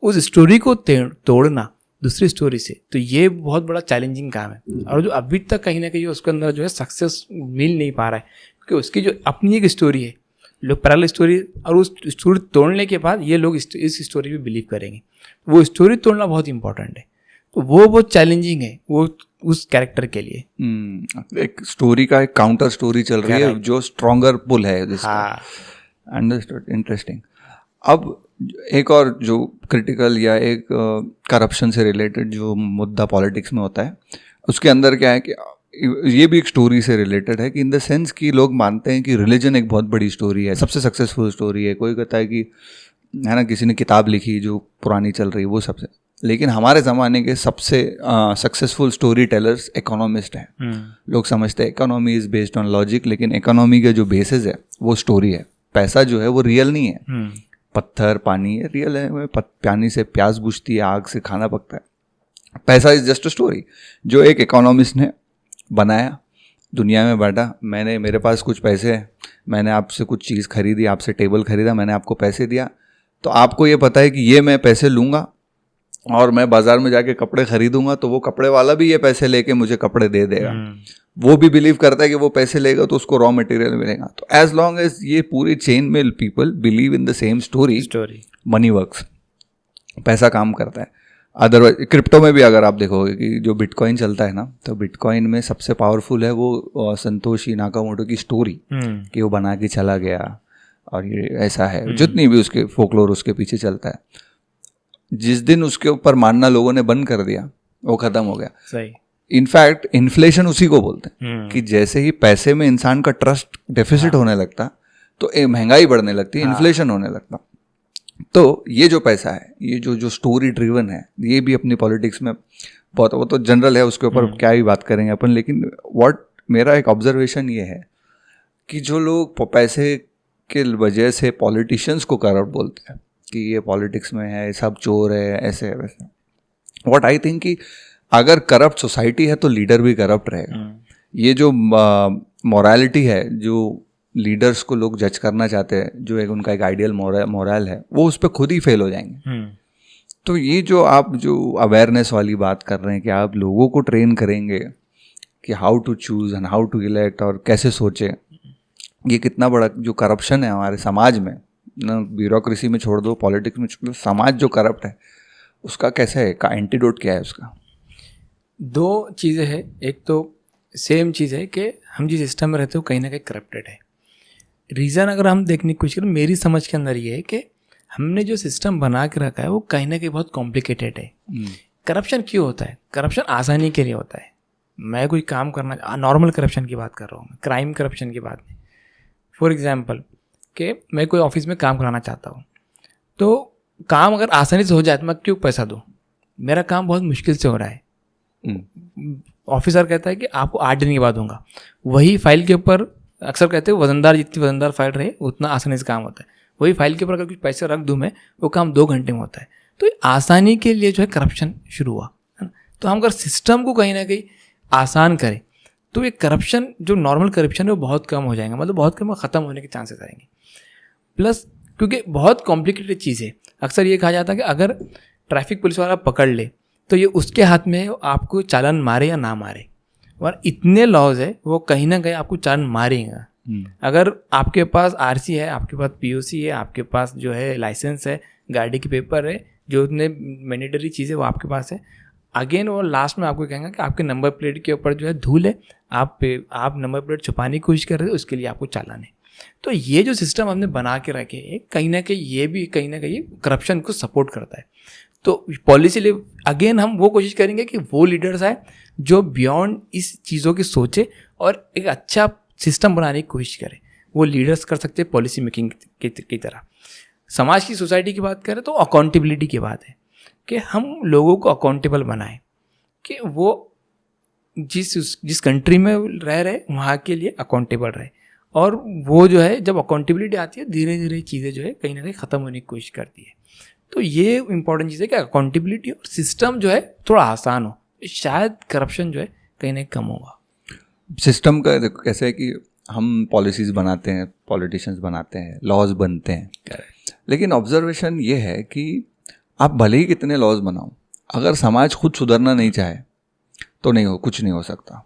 उस स्टोरी को तोड़ना दूसरी स्टोरी से, तो ये बहुत बड़ा चैलेंजिंग काम है। और जो अभी तक कहीं ना कहीं उसके अंदर जो है सक्सेस मिल नहीं पा रहा है, क्योंकि उसकी जो अपनी एक स्टोरी है, लोग पैरेलल स्टोरी, और उस स्टोरी तोड़ने के बाद ये लोग इस स्टोरी पे बिलीव करेंगे। वो स्टोरी तोड़ना बहुत इंपॉर्टेंट है, तो वो बहुत चैलेंजिंग है वो उस कैरेक्टर के लिए। एक स्टोरी का एक काउंटर स्टोरी चल रही है जो स्ट्रॉन्गर पुल है। हाँ, अंडरस्टूड, इंटरेस्टिंग। अब एक और जो क्रिटिकल या एक करप्शन से रिलेटेड जो मुद्दा पॉलिटिक्स में होता है, उसके अंदर क्या है कि ये भी एक स्टोरी से रिलेटेड है, कि इन द सेंस कि लोग मानते हैं कि रिलीजन एक बहुत बड़ी स्टोरी है, सबसे सक्सेसफुल स्टोरी है। कोई कहता है कि, है ना, किसी ने किताब लिखी जो पुरानी चल रही है वो सबसे, लेकिन हमारे ज़माने के सबसे सक्सेसफुल स्टोरी टेलर्स इकोनॉमिस्ट हैं। लोग समझते हैं economy is based on logic, लेकिन इकोनॉमी के जो बेसिस है वो स्टोरी है। पैसा जो है वो रियल नहीं है, पत्थर पानी रियल है, पानी से प्यास बुझती है, आग से खाना पकता है। पैसा इज जस्ट अ स्टोरी जो एक इकोनॉमिस्ट ने बनाया, दुनिया में बैठा, मेरे पास कुछ पैसे हैं, मैंने आपसे कुछ चीज़ खरीदी, आपसे टेबल खरीदा, मैंने आपको पैसे दिया, तो आपको ये पता है कि ये मैं पैसे लूँगा और मैं बाज़ार में जाके कपड़े खरीदूंगा, तो वो कपड़े वाला भी ये पैसे लेके मुझे कपड़े दे देगा। वो भी बिलीव करता है कि वो पैसे लेगा तो उसको रॉ मटेरियल मिलेगा। तो एज लॉन्ग एज ये पूरी चेन में people believe in the same story, money works, पैसा काम करता है। अदरवाइज क्रिप्टो में भी अगर आप देखोगे कि जो बिटकॉइन चलता है ना, तो बिटकॉइन में सबसे पावरफुल है वो संतोषी नाकामोटो की स्टोरी कि वो बना के चला गया और ये ऐसा है, जितनी भी उसके फोकलोर उसके पीछे चलता है। जिस दिन उसके ऊपर मानना लोगों ने बंद कर दिया, वो खत्म हो गया। सही। इनफैक्ट इन्फ्लेशन उसी को बोलते हैं कि जैसे ही पैसे में इंसान का ट्रस्ट डेफिसिट होने लगता, तो महंगाई बढ़ने लगती, इन्फ्लेशन होने लगता। तो ये जो पैसा है, ये जो स्टोरी ड्रिवन है, ये भी अपनी पॉलिटिक्स में बहुत, वो तो जनरल है, उसके ऊपर क्या ही बात करेंगे अपन। लेकिन मेरा एक ऑब्जर्वेशन ये है कि जो लोग पैसे के वजह से पॉलिटिशियंस को करप्ट बोलते हैं कि ये पॉलिटिक्स में है, सब चोर है, ऐसे है वैसे, व्हाट आई थिंक कि अगर करप्ट सोसाइटी है तो लीडर भी करप्ट रहेगा। ये जो मोरालिटी है, जो लीडर्स को लोग जज करना चाहते हैं, जो एक उनका एक आइडियल मोरल है, वो उस पर खुद ही फेल हो जाएंगे। तो ये जो आप जो अवेयरनेस वाली बात कर रहे हैं कि आप लोगों को ट्रेन करेंगे कि how to choose and how to elect और कैसे सोचे, ये कितना बड़ा जो करप्शन है हमारे समाज में ना, ब्यूरोक्रेसी में छोड़ दो, पॉलिटिक्स में छोड़ दो, समाज जो करप्ट है उसका कैसे है, का एंटीडोट क्या है उसका? दो चीज़ें हैं। एक तो सेम चीज़ है कि हम जिस सिस्टम में रहते हो कहीं ना कहीं करप्टेड है। रीज़न अगर हम देखने की कोशिश करें, मेरी समझ के अंदर ये है कि हमने जो सिस्टम बना के रखा है वो कहीं ना कहीं बहुत कॉम्प्लिकेटेड है। करप्शन क्यों होता है? करप्शन आसानी के लिए होता है। मैं कोई काम करना, नॉर्मल करप्शन की बात कर रहा हूँ मैं, क्राइम करप्शन की बात नहीं। फॉर एग्जाम्पल कि मैं कोई ऑफिस में काम कराना चाहता हूँ, तो काम अगर आसानी से हो जाए तो मैं क्यों पैसा दूँ? मेरा काम बहुत मुश्किल से हो रहा है। ऑफिसर कहता है कि आपको 8 दिन के बाद दूंगा। वही फाइल के ऊपर अक्सर कहते हैं वजनदार, जितनी वजनदार फाइल रहे उतना आसानी से काम होता है। वही फाइल के ऊपर अगर कुछ पैसे रख दूँ मैं, वो काम 2 घंटे में होता है। तो आसानी के लिए जो है करप्शन शुरू हुआ, है ना। तो हम अगर सिस्टम को कहीं ना कहीं आसान करें तो ये करप्शन, जो नॉर्मल करप्शन है, वो बहुत कम हो जाएगा, मतलब बहुत कम ख़त्म होने के चांसेस आएंगे। प्लस क्योंकि बहुत कॉम्प्लिकेटेड चीज़ है, अक्सर ये कहा जाता है कि अगर ट्रैफिक पुलिस वाला पकड़ ले तो ये उसके हाथ में है आपको चालान मारे या ना मारे, और इतने लॉज है वो कहीं ना कहीं आपको चालान मारेगा। अगर आपके पास आरसी है, आपके पास पीओसी है, आपके पास जो है लाइसेंस है, गाड़ी के पेपर है, जो इतने मैंडेटरी चीज़ें वो आपके पास है, अगेन वो लास्ट में आपको कहेंगे कि आपके नंबर प्लेट के ऊपर जो है धूल है, आप नंबर प्लेट छुपाने की कोशिश कर रहे हो, उसके लिए आपको चालान है। तो ये जो सिस्टम हमने बना के रखे है, कहीं ना कहीं ये भी कहीं ना कहीं करप्शन को सपोर्ट करता है। तो पॉलिसी ले अगेन हम वो कोशिश करेंगे कि वो लीडर्स आए जो बियॉन्ड इस चीज़ों की सोचे और एक अच्छा सिस्टम बनाने की कोशिश करें। वो लीडर्स कर सकते हैं पॉलिसी मेकिंग की तरह। समाज की, सोसाइटी की बात करें तो अकाउंटेबिलिटी की बात है कि हम लोगों को अकाउंटेबल बनाएं कि वो जिस कंट्री में रह रहे वहाँ के लिए अकाउंटेबल रहे, और वो जो है जब अकाउंटेबिलिटी आती है धीरे धीरे चीज़ें जो है कहीं ना कहीं ख़त्म होने की कोशिश करती है। तो ये इंपॉर्टेंट चीज़ है कि अकाउंटेबिलिटी और सिस्टम जो है थोड़ा आसान हो, शायद करप्शन जो है कहीं ना कहीं कम होगा। सिस्टम का देखो कैसे है कि हम पॉलिसीज़ बनाते हैं, पॉलिटिशियंस बनाते हैं, लॉज बनते हैं, लेकिन ऑब्जर्वेशन ये है कि आप भले ही कितने लॉज बनाओ, अगर समाज खुद सुधरना नहीं चाहे तो कुछ नहीं हो सकता,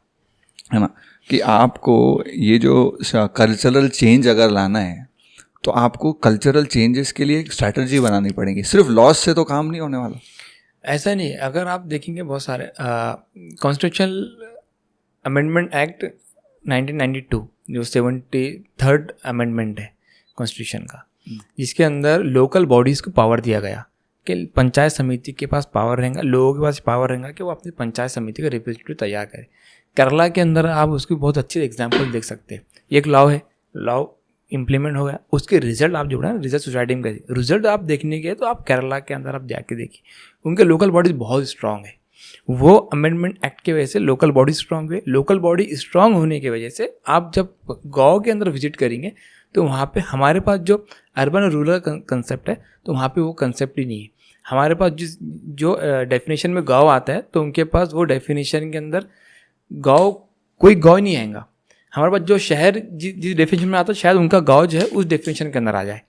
है ना। कि आपको ये जो कल्चरल चेंज अगर लाना है तो आपको कल्चरल चेंजेस के लिए एक स्ट्रैटेजी बनानी पड़ेगी, सिर्फ लॉस से तो काम नहीं होने वाला। ऐसा नहीं, अगर आप देखेंगे बहुत सारे कॉन्स्टिट्यूशनल अमेंडमेंट एक्ट 1992 जो 73rd अमेंडमेंट है कॉन्स्टिट्यूशन का, जिसके अंदर लोकल बॉडीज़ को पावर दिया गया कि पंचायत समिति के पास पावर रहेगा, लोगों के पास पावर रहेगा कि वो अपनी पंचायत समिति का रिप्रेजेंटेटिव तैयार करें। केरला के अंदर आप उसकी बहुत अच्छी एग्जाम्पल देख सकते हैं। एक लॉ है, लॉ इम्प्लीमेंट हो गया, उसके रिजल्ट आप जो है रिजल्ट सोसाइटी में कैसे रिजल्ट आप देखने के तो आप केरला के अंदर आप जाके देखिए, उनके लोकल बॉडीज बहुत स्ट्रांग है। वो अमेंडमेंट एक्ट की वजह से लोकल बॉडी स्ट्रांग हुए। लोकल बॉडी स्ट्रांग होने की वजह से आप जब गाँव के अंदर विजिट करेंगे तो वहाँ पे हमारे पास जो अर्बन और रूरल कंसेप्ट है तो वहाँ पे वो कंसेप्ट ही नहीं है। हमारे पास जो डेफिनेशन में गाँव आता है तो उनके पास वो डेफिनेशन के अंदर गाँव कोई गाँव नहीं आएगा। हमारे पास जो शहर जिस डेफिनेशन में आता है शायद उनका गांव जो है उस डेफिनेशन के अंदर आ जाए।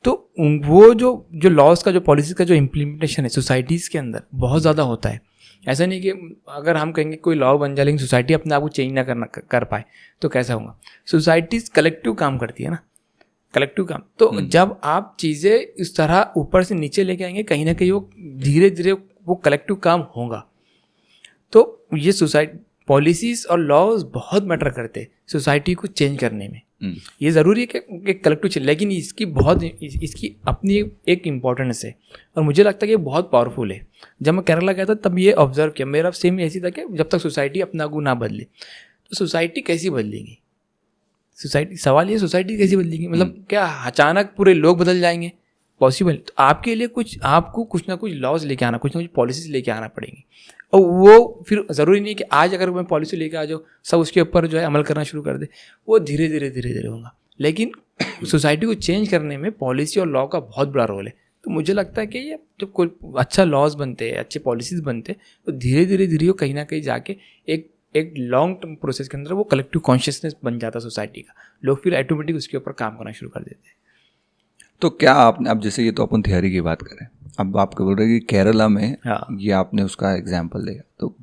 तो वो जो लॉज का, जो पॉलिसीज का जो इम्प्लीमेंटेशन है सोसाइटीज़ के अंदर बहुत ज़्यादा होता है। ऐसा नहीं कि अगर हम कहेंगे कोई लॉ बन जाए लेकिन सोसाइटी अपने आप को चेंज ना कर पाए तो कैसा होगा। सोसाइटीज़ कलेक्टिव काम करती है ना, कलेक्टिव काम। तो जब आप चीज़ें इस तरह ऊपर से नीचे लेके आएंगे कहीं ना कहीं वो धीरे धीरे वो कलेक्टिव काम होगा। तो ये सोसाइटी पॉलिसीज़ और लॉज बहुत मैटर करते हैं सोसाइटी को चेंज करने में। ये ज़रूरी है कि कलेक्टिव चेंज, लेकिन इसकी अपनी एक इम्पोर्टेंस है और मुझे लगता है कि ये बहुत पावरफुल है। जब मैं केरला गया था तब ये ऑब्जर्व किया, मेरा सेम ऐसी था कि जब तक सोसाइटी अपना को ना बदले तो सोसाइटी कैसी बदलेगी। सवाल ये सोसाइटी कैसी बदलेगी, मतलब क्या अचानक पूरे लोग बदल जाएंगे? पॉसिबल। तो आपके लिए आपको कुछ ना कुछ लॉज लेके आना, कुछ ना कुछ पॉलिसीज लेके आना पड़ेंगी। और वो फिर ज़रूरी नहीं है कि आज अगर मैं पॉलिसी लेके आ जाऊँ सब उसके ऊपर जो है अमल करना शुरू कर दे, वो धीरे धीरे होगा। लेकिन सोसाइटी को चेंज करने में पॉलिसी और लॉ का बहुत बड़ा रोल है। तो मुझे लगता है कि ये जब कोई अच्छा लॉज बनते हैं, अच्छे पॉलिसीज़ बनते हैं, तो धीरे धीरे वो कहीं ना कहीं जाके एक लॉन्ग टर्म प्रोसेस के अंदर वो कलेक्टिव कॉन्शियसनेस बन जाता है सोसाइटी का। लोग फिर ऑटोमेटिक उसके ऊपर काम करना शुरू कर देते हैं। तो क्या आपने, अब जैसे ये तो अपन थियोरी की बात करें, अब आपको बोल रहे हैं कि केरला में ये आपने उसका एग्जाम्पल लिया, तो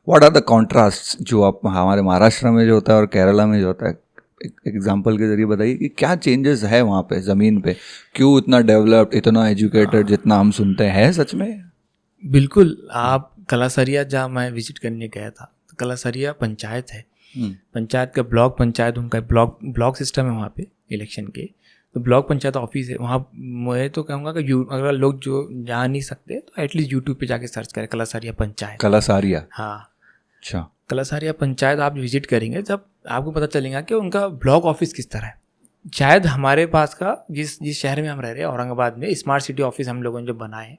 व्हाट आर द कॉन्ट्रास्ट जो आप हमारे महाराष्ट्र में जो होता है और केरला में जो होता है, एक एग्जाम्पल के जरिए बताइए कि क्या चेंजेस है वहाँ पे ज़मीन पे, क्यों इतना डेवलप्ड, इतना एजुकेटेड जितना हम सुनते हैं सच में? बिल्कुल। आप कलासरिया जहाँ मैं विजिट करने गया था, तो कलासरिया पंचायत है, पंचायत का ब्लॉक पंचायत उनका ब्लॉक सिस्टम है वहाँ पे इलेक्शन के। तो ब्लॉक पंचायत ऑफिस है वहाँ। मैं तो कहूँगा कि अगर लोग जो जा नहीं सकते तो एटलीस्ट यूट्यूब पे जाके सर्च करें कलासरिया पंचायत। कलासरिया, हाँ अच्छा, कलासरिया पंचायत आप विजिट करेंगे जब आपको पता चलेगा कि उनका ब्लॉक ऑफिस किस तरह है। शायद हमारे पास का जिस शहर में हम रह रहे हैं औरंगाबाद में स्मार्ट सिटी ऑफिस हम लोगों ने जो बनाए हैं,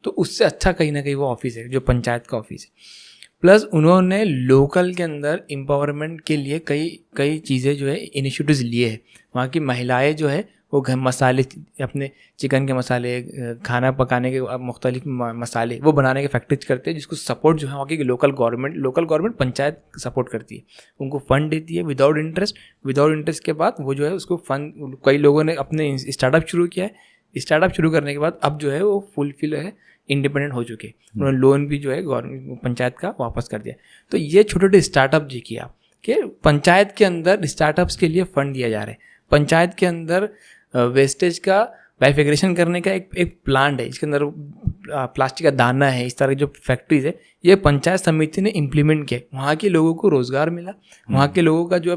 तो उससे अच्छा कहीं ना कहीं वो ऑफिस है जो पंचायत का ऑफिस है। प्लस उन्होंने लोकल के अंदर एम्पावरमेंट के लिए कई चीज़ें जो है इनिशिएटिव्स लिए हैं। वहाँ की महिलाएं जो है वो घर मसाले, अपने चिकन के मसाले, खाना पकाने के मुख्तलिफ मसाले वो बनाने के फैक्ट्रीज करते हैं, जिसको सपोर्ट जो है वहाँ की लोकल गवर्नमेंट पंचायत सपोर्ट करती है, उनको फंड देती है विदाउट इंटरेस्ट के बाद वो जो है उसको फंड, कई लोगों ने अपने स्टार्टअप शुरू किया है। स्टार्टअप शुरू करने के बाद अब जो है वो फुलफिल है, इंडिपेंडेंट हो चुके, उन्होंने लोन भी जो है गवर्नमेंट पंचायत का वापस कर दिया। तो ये छोटे छोटे स्टार्टअप जी किया कि पंचायत के अंदर स्टार्टअप्स के लिए फंड दिया जा रहा है। पंचायत के अंदर वेस्टेज का बाइफिकेशन करने का एक प्लांट है, इसके अंदर प्लास्टिक का दाना है, इस तरह की जो फैक्ट्रीज है ये पंचायत समिति ने इम्प्लीमेंट किया। वहाँ के लोगों को रोज़गार मिला, वहाँ के लोगों का जो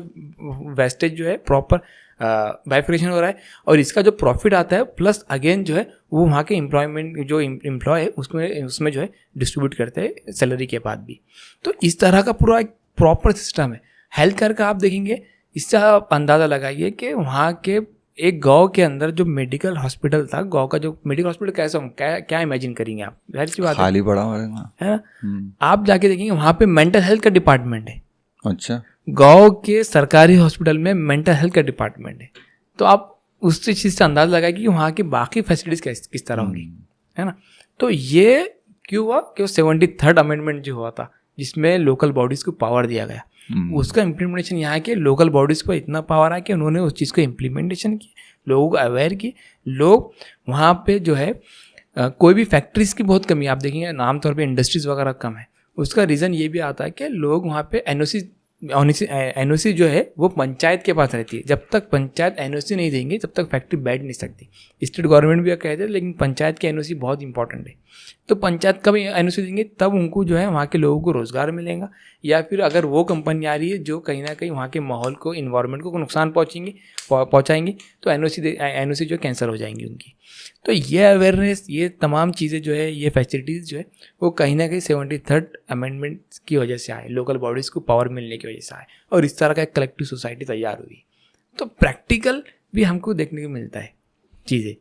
वेस्टेज जो है प्रॉपर बाइफिकेशन हो रहा है और इसका जो प्रॉफिट आता है प्लस अगेन जो है वो वहाँ के एम्प्लॉयमेंट जो एम्प्लॉय है उसमें जो है डिस्ट्रीब्यूट करते हैं सैलरी के बाद भी। तो इस तरह का पूरा एक प्रॉपर सिस्टम है। हेल्थ केयर का आप देखेंगे, इससे आप अंदाज़ा लगाइए कि वहाँ के एक गांव के अंदर जो मेडिकल हॉस्पिटल था, गांव का जो मेडिकल हॉस्पिटल कैसा हो, क्या इमेजिन करेंगे आप? जाहिर सी बात खाली पड़ा है ना। आप जाके देखेंगे वहाँ पे मेंटल हेल्थ का डिपार्टमेंट है। अच्छा, गांव के सरकारी हॉस्पिटल में मेंटल हेल्थ का डिपार्टमेंट है। तो आप उस चीज़ से अंदाज़ा लगाइए कि वहाँ की बाकी फैसिलिटीज़ किस तरह होंगी, है ना। तो ये क्यों हुआ कि 73rd अमेंडमेंट जो हुआ था जिसमें लोकल बॉडीज़ को पावर दिया गया, उसका इम्प्लीमेंटेशन यहाँ के लोकल बॉडीज़ को इतना पावर है कि उन्होंने उस चीज़ को इम्प्लीमेंटेशन की, लोगों को अवेयर किए। लोग वहाँ पे जो है कोई भी फैक्ट्रीज़ की बहुत कमी, आप देखेंगे आमतौर पे इंडस्ट्रीज़ वगैरह कम है। उसका रीज़न ये भी आता है कि लोग वहाँ पे एनओसी जो है वो पंचायत के पास रहती है। जब तक पंचायत एनओसी नहीं देंगे तब तक फैक्ट्री बैठ नहीं सकती। स्टेट गवर्नमेंट भी कहते हैं लेकिन पंचायत की एनओसी बहुत इंपॉर्टेंट है। तो पंचायत कब एनओसी देंगे तब उनको जो है वहाँ के लोगों को रोज़गार मिलेगा, या फिर अगर वो कंपनी आ रही है जो कहीं ना कहीं वहाँ के माहौल को, इन्वायरमेंट को नुकसान पहुँचाएंगी तो एनओसी जो कैंसिल हो जाएंगी उनकी। तो ये अवेयरनेस, ये तमाम चीज़ें जो है, ये फैसिलिटीज़ जो है वो कहीं ना कहीं 73rd अमेंडमेंट की वजह से आए, लोकल बॉडीज़ को पावर मिलने की वजह से आए और इस तरह का एक कलेक्टिव सोसाइटी तैयार हुई। तो प्रैक्टिकल भी हमको देखने को मिलता है चीज़ें,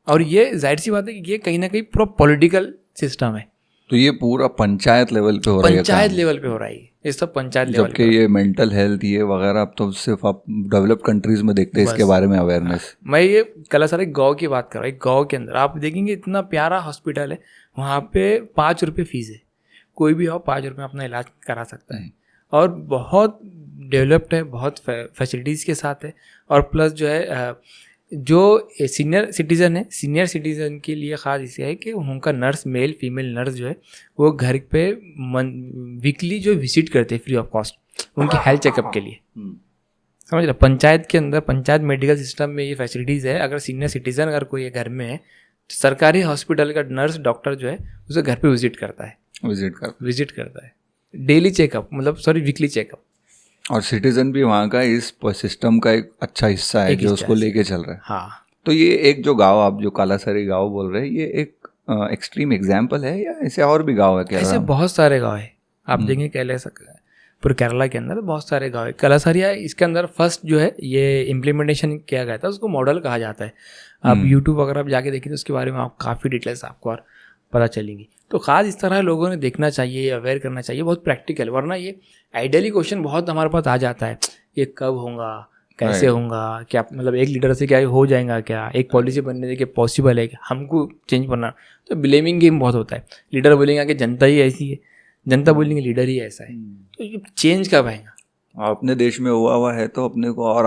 और ये जाहिर सी बात है कि ये कहीं ना कहीं पूरा पॉलिटिकल सिस्टम है। तो ये पूरा पंचायत लेवल पे हो रहा है, पंचायत लेवल पे हो रहा है ये सब पंचायत लेवल, जबकि ये मेंटल हेल्थ ये वगैरह अब तो सिर्फ आप डेवलप कंट्रीज में देखते हैं इसके बारे में अवेयरनेस। मैं ये कल सारे गाँव की बात कर रहा हूँ। एक गाँव के अंदर आप देखेंगे इतना प्यारा हॉस्पिटल है, वहाँ पे 5 रुपये फीस है, कोई भी हो 5 रुपये अपना इलाज करा सकता है और बहुत डेवलप्ड है, बहुत फैसिलिटीज़ के साथ है, और प्लस जो है जो सीनियर सिटीज़न के लिए ख़ास इसलिए है कि उनका नर्स, मेल फीमेल नर्स जो है वो घर पे वीकली जो विजिट करते हैं फ्री ऑफ कॉस्ट उनके हेल्थ चेकअप के लिए। समझ रहे, पंचायत के अंदर, पंचायत मेडिकल सिस्टम में ये फैसिलिटीज़ है। अगर सीनियर सिटीज़न अगर कोई घर में है तो सरकारी हॉस्पिटल का नर्स डॉक्टर जो है उसे घर पे विजिट करता है डेली चेकअप, मतलब वीकली चेकअप। और सिटीजन भी वहाँ का इस सिस्टम का एक अच्छा हिस्सा है जो उसको लेके चल रहा है। हाँ, तो ये एक जो गांव आप जो कालासरी गांव बोल रहे हैं, ये एक एक्सट्रीम एग्जाम्पल है या ऐसे और भी गांव है क्या? ऐसे बहुत सारे गांव है, आप देखेंगे पूरे केरला के अंदर बहुत सारे गांव है। कालासरिया इसके अंदर फर्स्ट जो है ये इम्प्लीमेंटेशन किया गया था, उसको मॉडल कहा जाता है। आप यूट्यूब वगैरह आप जाके देखिए तो उसके बारे में आप काफ़ी डिटेल्स आपको और पता चलेंगी। तो ख़ास इस तरह लोगों ने देखना चाहिए, अवेयर करना चाहिए, बहुत प्रैक्टिकल। वरना ये आइडियली क्वेश्चन बहुत हमारे पास आ जाता है, ये कब होगा, कैसे होगा, क्या मतलब एक लीडर से क्या हो जाएगा, क्या एक पॉलिसी बनने से क्या पॉसिबल है, कि हमको चेंज करना। तो ब्लेमिंग गेम बहुत होता है। लीडर बोलेंगे कि जनता ही ऐसी है, जनता बोलेंगे लीडर ही ऐसा है। तो ये चेंज कब आएगा? अपने देश में हुआ है तो अपने को और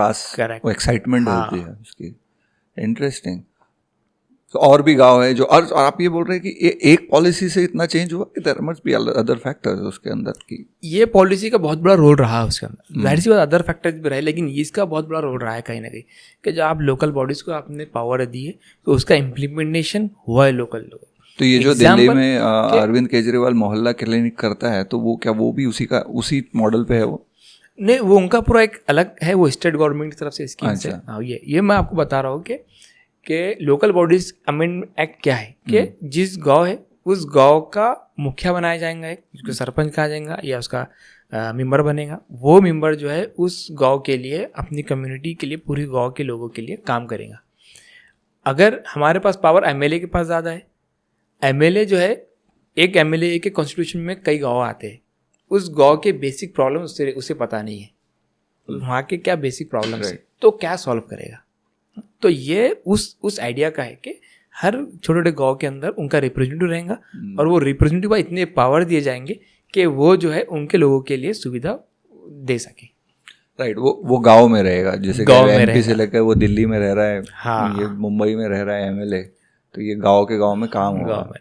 एक्साइटमेंट होती है उसकी। इंटरेस्टिंग। तो और भी गांव है जो, और आप ये बोल रहे हैं कि ये एक पॉलिसी से इतना चेंज हुआ कि there must be other factors उसके अंदर की? ये पॉलिसी का बहुत बड़ा रोल रहा है उसके अंदर, जाहिर सी बात अदर फैक्टर्स भी रहे, लेकिन इसका बहुत बड़ा रोल रहा है कहीं ना कहीं, कि जब आप लोकल बॉडीज़ को आपने पावर दी है तो उसका इम्प्लीमेंटेशन हुआ है लोकल लोग। तो ये जो दिल्ली में अरविंद केजरीवाल मोहल्ला क्लिनिक करता है, तो वो क्या वो भी उसी मॉडल पे है? वो नहीं, वो उनका पूरा एक अलग है, वो स्टेट गवर्नमेंट की तरफ से स्कीम है। हाँ, ये मैं आपको बता रहा हूँ कि लोकल बॉडीज अमेंडमेंट एक्ट क्या है, कि जिस गांव है उस गांव का मुखिया बनाया जाएगा, एक उसको सरपंच कहा जाएगा या उसका मेंबर बनेगा। वो मेंबर जो है उस गांव के लिए, अपनी कम्युनिटी के लिए, पूरी गांव के लोगों के लिए काम करेगा। अगर हमारे पास पावर एमएलए के पास ज़्यादा है, एमएलए जो है, एक एमएलए के कॉन्स्टिट्यूशन में कई गाँव आते हैं, उस गांव के बेसिक प्रॉब्लम उसे पता नहीं है, वहाँ के क्या बेसिक प्रॉब्लम है, तो क्या सॉल्व करेगा। तो ये उस आइडिया का है कि हर छोटे छोटे गांव के अंदर उनका रिप्रेजेंटेटिव रहेगा, और वो रिप्रेजेंटेटिव इतने पावर दिए जाएंगे कि वो जो है उनके लोगों के लिए सुविधा दे सके। राइट, वो गांव में रहेगा, जैसे एमपी से लेकर वो दिल्ली में रह रहा है, हाँ, ये मुंबई में रह रहा है एमएलए, तो ये गांव के गांव में काम होगा।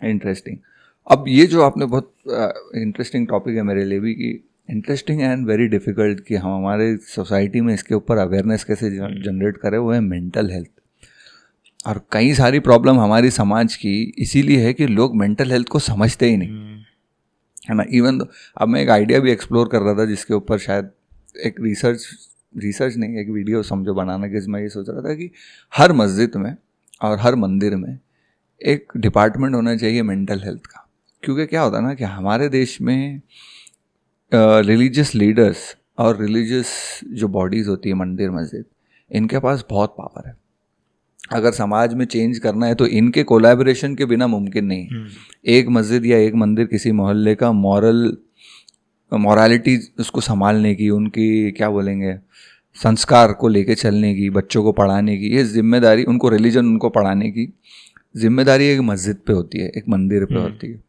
इंटरेस्टिंग। अब ये जो आपने बहुत इंटरेस्टिंग टॉपिक है मेरे लिए भी, कि इंटरेस्टिंग एंड वेरी डिफ़िकल्ट कि हम हमारे सोसाइटी में इसके ऊपर अवेयरनेस कैसे जनरेट करें, वो है मेंटल हेल्थ। और कई सारी प्रॉब्लम हमारी समाज की इसीलिए है कि लोग मेंटल हेल्थ को समझते ही नहीं, है ना। इवन अब मैं एक आइडिया भी एक्सप्लोर कर रहा था जिसके ऊपर शायद एक रिसर्च नहीं, एक वीडियो समझो बनाना के, मैं ये सोच रहा था कि हर मस्जिद में और हर मंदिर में एक डिपार्टमेंट होना चाहिए मेंटल हेल्थ का। क्योंकि क्या होता है ना कि हमारे देश में रिलीजियस लीडर्स और रिलीजियस जो बॉडीज़ होती है, मंदिर मस्जिद, इनके पास बहुत पावर है। अगर समाज में चेंज करना है तो इनके कोलैबोरेशन के बिना मुमकिन नहीं। एक मस्जिद या एक मंदिर किसी मोहल्ले का मॉरलिटी उसको संभालने की, उनकी क्या बोलेंगे, संस्कार को लेके चलने की, बच्चों को पढ़ाने की, ये जिम्मेदारी, उनको रिलीजन उनको पढ़ाने की जिम्मेदारी एक मस्जिद पे होती है, एक मंदिर पे होती है।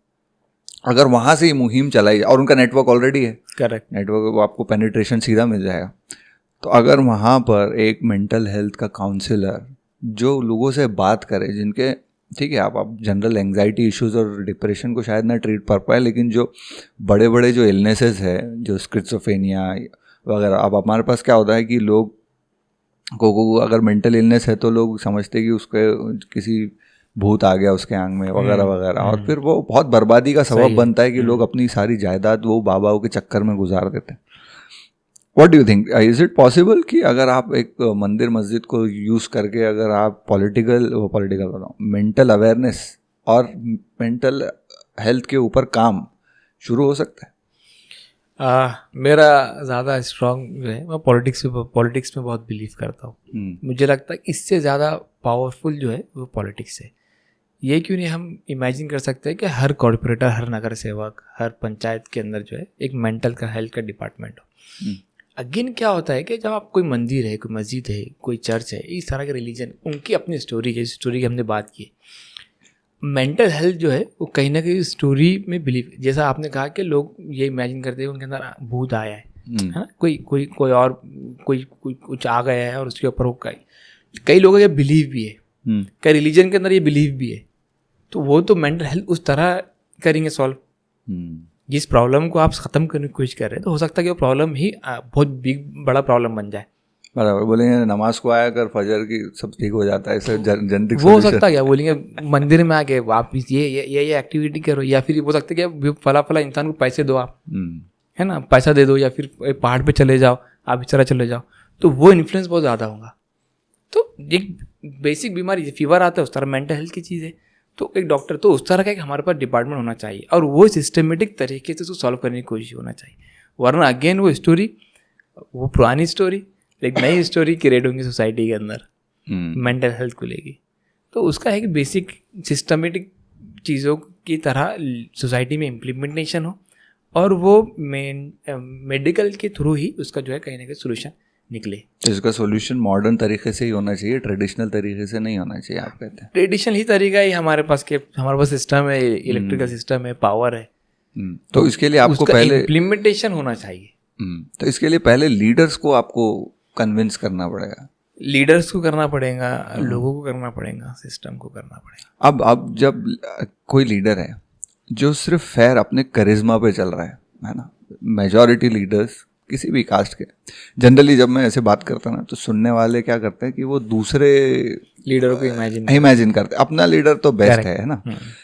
अगर वहाँ से ये मुहिम चलाई, और उनका नेटवर्क ऑलरेडी है, करेक्ट, नेटवर्क, वो आपको पेनिट्रेशन सीधा मिल जाएगा। तो अगर वहाँ पर एक मेंटल हेल्थ का काउंसलर जो लोगों से बात करे, जिनके, ठीक है, आप जनरल एंग्जाइटी इश्यूज और डिप्रेशन को शायद ना ट्रीट कर पाए, लेकिन जो बड़े बड़े जो इलनेसेस है, जो स्किज़ोफ्रेनिया वगैरह, अब हमारे पास क्या होता है कि लोग को अगर मेंटल इलनेस है तो लोग समझते हैं कि उसके किसी भूत आ गया उसके आंग में वगैरह वगैरह, और फिर वो बहुत बर्बादी का सबब बनता है कि लोग अपनी सारी जायदाद वो बाबाओं के चक्कर में गुजार देते हैं। What do you think, is it possible कि अगर आप एक मंदिर मस्जिद को यूज़ करके अगर आप पॉलिटिकल मेंटल अवेयरनेस और मेंटल हेल्थ के ऊपर काम शुरू हो सकता है? मेरा ज़्यादा स्ट्रॉन्ग जो है, मैं पॉलिटिक्स में बहुत बिलीव करता हूँ। मुझे लगता है इससे ज़्यादा पावरफुल जो है वो पॉलिटिक्स है। ये क्यों नहीं हम इमेजिन कर सकते हैं कि हर कॉर्पोरेटर, हर नगर सेवक, हर पंचायत के अंदर जो है एक मेंटल का हेल्थ का डिपार्टमेंट हो। अगेन क्या होता है कि जब आप कोई मंदिर है, कोई मस्जिद है, कोई चर्च है, इस तरह के रिलीजन, उनकी अपनी स्टोरी है, स्टोरी की हमने बात की। मेंटल हेल्थ जो है वो कहीं ना कहीं स्टोरी में बिलीव, जैसा आपने कहा कि लोग ये इमेजिन करते हैं उनके अंदर भूत आया है, है ना, कोई और कोई कुछ आ गया है और उसके ऊपर वो कई लोगों का बिलीव भी है, कई रिलीजन के अंदर ये बिलीव भी है, तो वो तो मेंटल हेल्थ उस तरह करेंगे सॉल्व। जिस प्रॉब्लम को आप ख़त्म करने की कोशिश कर रहे हैं तो हो सकता है कि वो प्रॉब्लम ही बहुत बड़ा प्रॉब्लम बन जाए। बराबर बोलेंगे नमाज को आया कर फजर की सब ठीक हो जाता है, ऐसे जेनेटिक वो हो सकता है क्या, बोलेंगे मंदिर में आके आप ये एक्टिविटी करो, या फिर हो सकता है कि फला इंसान को पैसे दो आप, है ना, पैसा दे दो, या फिर पहाड़ पे चले जाओ, आप इस तरह चले जाओ, तो वो इन्फ्लुएंस बहुत ज़्यादा होगा। तो एक बेसिक बीमारी फीवर आता है उस तरह मेंटल हेल्थ की चीज़ है, तो एक डॉक्टर तो उस तरह का एक हमारे पास डिपार्टमेंट होना चाहिए और वो सिस्टमेटिक तरीके से उसको सॉल्व करने की कोशिश होना चाहिए। वरना अगेन वो स्टोरी, वो पुरानी स्टोरी एक नई स्टोरी क्रिएट होंगी सोसाइटी के अंदर मेंटल हेल्थ को लेके। तो उसका है कि बेसिक सिस्टमेटिक चीज़ों की तरह सोसाइटी में इम्प्लीमेंटेशन हो और वो मेडिकल के थ्रू ही उसका जो है कहीं ना कहीं सोल्यूशन निकले। तो इसका सोल्यूशन मॉडर्न तरीके से ही होना चाहिए, ट्रेडिशनल तरीके से नहीं होना चाहिए आप कहते हैं? ट्रेडिशनल ही तरीका ही हमारे पास सिस्टम है, इलेक्ट्रिकल सिस्टम है, पावर है, तो इसके लिए आपको पहले इम्प्लीमेंटेशन होना चाहिए। तो इसके लिए पहले लीडर्स को आपको कन्विंस करना पड़ेगा, लीडर्स को करना पड़ेगा, लोगों को करना पड़ेगा, सिस्टम को करना पड़ेगा। अब जब कोई लीडर है जो सिर्फ फेयर अपने करिश्मा पे चल रहा है ना, मेजॉरिटी लीडर्स किसी भी कास्ट के, जनरली जब मैं ऐसे बात करता ना तो सुनने वाले क्या करते हैं कि वो दूसरे लीडर को इमेजिन करते हैं, अपना लीडर तो बेस्ट है ना,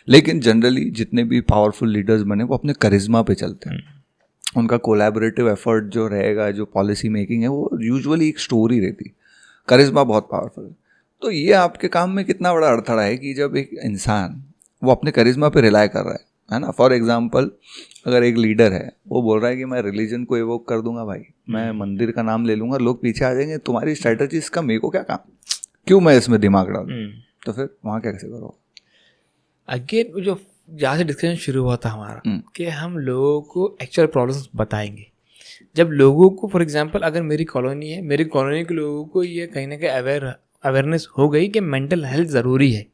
लेकिन जनरली जितने भी पावरफुल लीडर्स बने वो अपने करिश्मा पे चलते हैं। उनका कोलैबोरेटिव एफर्ट जो रहेगा, जो पॉलिसी मेकिंग है, वो यूजुअली एक स्टोरी रहती, करिश्मा बहुत पावरफुल है। तो ये आपके काम में कितना बड़ा अड़थड़ा है कि जब एक इंसान वो अपने करिश्मा पे रिलाई कर रहा है ना। फॉर एग्जांपल अगर एक लीडर है वो बोल रहा है कि मैं रिलीजन को एवोक कर दूंगा भाई, मैं मंदिर का नाम ले लूंगा, लोग पीछे आ जाएंगे, तुम्हारी स्ट्रैटेजी इसका मेरे को क्या काम, क्यों मैं इसमें दिमाग डालूं, तो फिर वहाँ कैसे करो? अगेन जो जहाँ से डिस्कशन शुरू हुआ था हमारा कि हम लोगों को एक्चुअल प्रॉब्लम्स बताएंगे। जब लोगों को फॉर एग्जांपल अगर मेरी कॉलोनी है, मेरी कॉलोनी के लोगों को ये कहीं ना कहीं अवेयरनेस हो गई कि मेंटल हेल्थ ज़रूरी है,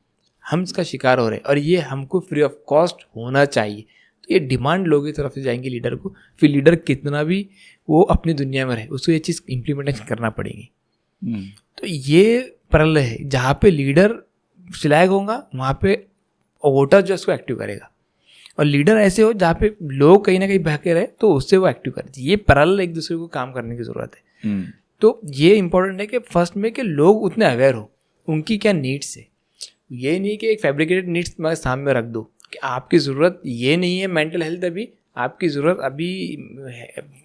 हम इसका शिकार हो रहे हैं और ये हमको फ्री ऑफ कॉस्ट होना चाहिए, तो ये डिमांड लोगों की तरफ से जाएंगी लीडर को। फिर लीडर कितना भी वो अपनी दुनिया में रहे उसको ये चीज़ इम्प्लीमेंटेशन करना पड़ेगी। तो ये प्रलय है, जहाँ पे लीडर सिलायक होगा वहाँ पे वोटर जो उसको एक्टिव करेगा, और लीडर ऐसे हो जहाँ पे लोग कहीं ना कहीं बहके रहे तो उससे वो एक्टिव करते। ये पैरेलल एक दूसरे को काम करने की ज़रूरत है। तो ये इंपॉर्टेंट है कि फर्स्ट में कि लोग उतने अवेयर हो उनकी क्या नीड्स है। ये नहीं कि एक फैब्रिकेटेड नीड्स तुम्हारे सामने रख दो कि आपकी ज़रूरत ये नहीं है मेंटल हेल्थ, अभी आपकी ज़रूरत अभी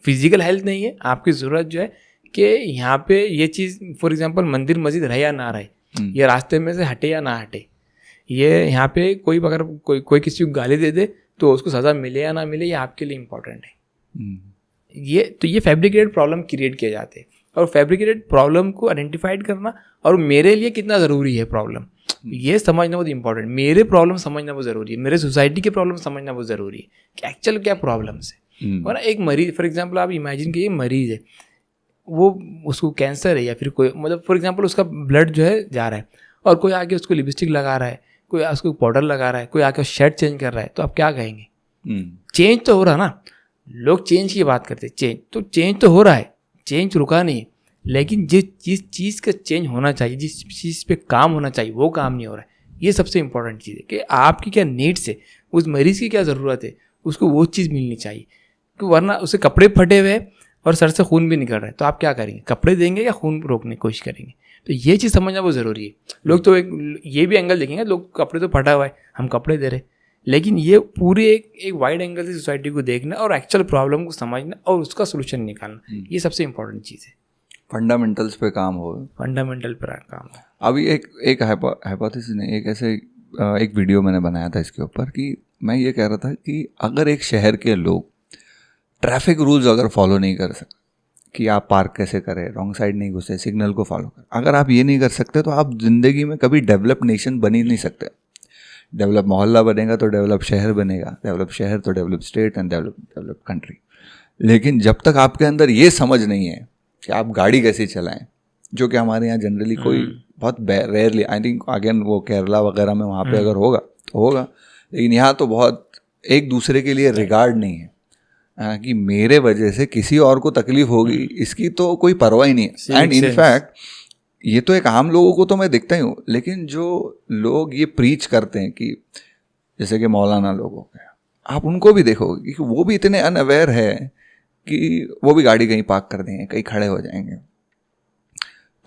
फिजिकल हेल्थ नहीं है, आपकी ज़रूरत जो है कि यहाँ पे ये चीज़ फॉर एग्जांपल मंदिर मस्जिद रहे या ना रहे, ये रास्ते में से हटे या ना हटे, ये यहाँ पे कोई अगर कोई किसी को गाली दे दे तो उसको सज़ा मिले या ना मिले, ये आपके लिए इम्पोर्टेंट है। ये फैब्रिकेटेड प्रॉब्लम क्रिएट किए जाते हैं, और फैब्रिकेटेड प्रॉब्लम को आइडेंटिफाइड करना और मेरे लिए कितना ज़रूरी है प्रॉब्लम, ये समझना बहुत इंपॉर्टेंट। मेरे प्रॉब्लम समझना बहुत ज़रूरी है, मेरे सोसाइटी के प्रॉब्लम समझना बहुत ज़रूरी है कि एक्चुअल क्या प्रॉब्लम्स है। और एक मरीज फॉर एग्जांपल आप इमेजिन कीजिए, मरीज़ है वो उसको कैंसर है या फिर कोई मतलब फॉर एग्जांपल उसका ब्लड जो है जा रहा है और कोई आके उसको लिपस्टिक लगा रहा है, कोई उसको पाउडर लगा रहा है, कोई आके शर्ट चेंज कर रहा है, तो आप क्या कहेंगे? चेंज तो हो रहा ना, लोग चेंज की बात करते हैं, चेंज तो हो रहा है, चेंज रुका नहीं, लेकिन जिस चीज़ का चेंज होना चाहिए, जिस चीज़ पे काम होना चाहिए वो काम नहीं हो रहा है। ये सबसे इंपॉर्टेंट चीज़ है कि आपकी क्या नीड्स है, उस मरीज़ की क्या ज़रूरत है, उसको वो चीज़ मिलनी चाहिए। क्योंकि वरना उसे कपड़े फटे हुए और सर से खून भी निकल रहा है, तो आप क्या करेंगे? कपड़े देंगे या खून रोकने की कोशिश करेंगे? तो ये चीज़ समझना बहुत ज़रूरी है। लोग तो एक ये भी एंगल देखेंगे, लोग कपड़े तो फटा हुआ है हम कपड़े दे रहे, लेकिन ये पूरे एक वाइड एंगल से सोसाइटी को देखना और एक्चुअल प्रॉब्लम को समझना और उसका सोल्यूशन निकालना, ये सबसे इंपॉर्टेंट चीज़ है। फंडामेंटल्स पे काम हो, फंडामेंटल पर काम हो। अभी एक हाइपोथेसिस ने एक वीडियो मैंने बनाया था इसके ऊपर कि मैं ये कह रहा था कि अगर एक शहर के लोग ट्रैफिक रूल्स अगर फॉलो नहीं कर सकते कि आप पार्क कैसे करें, रॉन्ग साइड नहीं घुसे, सिग्नल को फॉलो करें, अगर आप ये नहीं कर सकते तो आप ज़िंदगी में कभी डेवलप नेशन बन ही नहीं सकते। डेवलप मोहल्ला बनेगा तो डेवलप शहर बनेगा, डेवलप शहर तो develop state and develop country. लेकिन जब तक आपके अंदर ये समझ नहीं है कि आप गाड़ी कैसे चलाएं, जो कि हमारे यहाँ जनरली कोई बहुत रेयरली, आई थिंक अगेन वो केरला वगैरह में वहाँ पे अगर होगा तो होगा, लेकिन यहाँ तो बहुत एक दूसरे के लिए रिगार्ड नहीं है। कि मेरे वजह से किसी और को तकलीफ होगी, इसकी तो कोई परवाह ही नहीं है। एंड इनफैक्ट ये तो एक आम लोगों को तो मैं दिखता ही हूँ, लेकिन जो लोग ये प्रीच करते हैं कि जैसे कि मौलाना लोग हो गए, आप उनको भी देखोगे कि वो भी इतने अनअवेयर है कि वो भी गाड़ी कहीं पार्क कर देंगे, कहीं खड़े हो जाएंगे।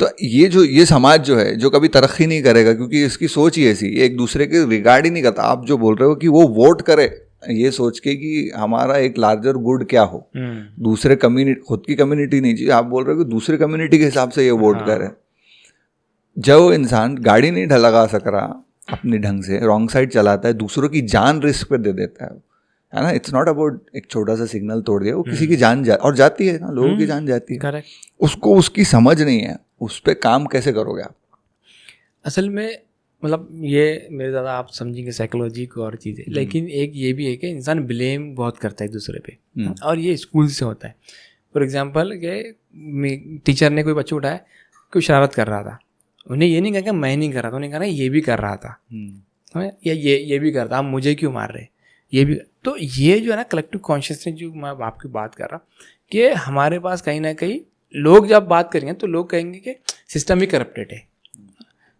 तो ये समाज जो है, जो कभी तरक्की नहीं करेगा, क्योंकि इसकी सोच ही ऐसी, एक दूसरे के रिगार्ड ही नहीं करता। आप जो बोल रहे हो कि वो वोट करे ये सोच के कि हमारा एक लार्जर गुड क्या हो, दूसरे कम्युनिटी, खुद की कम्युनिटी नहीं चाहिए, आप बोल रहे हो कि दूसरे कम्युनिटी के हिसाब से ये वोट करे। जो इंसान गाड़ी नहीं लगा सक रहा अपने ढंग से, रॉन्ग साइड चलाता है, दूसरों की जान रिस्क पे दे देता है ना। इट्स नॉट अबाउट एक छोटा सा सिग्नल तोड़ दिया, वो किसी की जान और जाती है ना, लोगों की जान जाती है। करेक्ट। उसको उसकी समझ नहीं है, उस पर काम कैसे करोगे आप? असल में मतलब ये मेरे ज़्यादा आप समझेंगे साइकोलॉजी को और चीज़ें, लेकिन एक ये भी है कि इंसान ब्लेम बहुत करता है दूसरे पे, और ये स्कूल से होता है। फॉर एग्जांपल कि टीचर ने कोई बच्चा उठाया, कोई शरारत कर रहा था, उन्हें ये नहीं कहा कि मैं नहीं कर रहा था, उन्हें कहा ये भी कर रहा था, या ये भी करता, आप मुझे क्यों मार रहे, ये भी। तो ये जो है ना कलेक्टिव कॉन्शियसनेस, जो मैं आपकी बात कर रहा कि हमारे पास कहीं ना कहीं लोग जब बात करेंगे तो लोग कहेंगे कि सिस्टम ही करप्टेड है।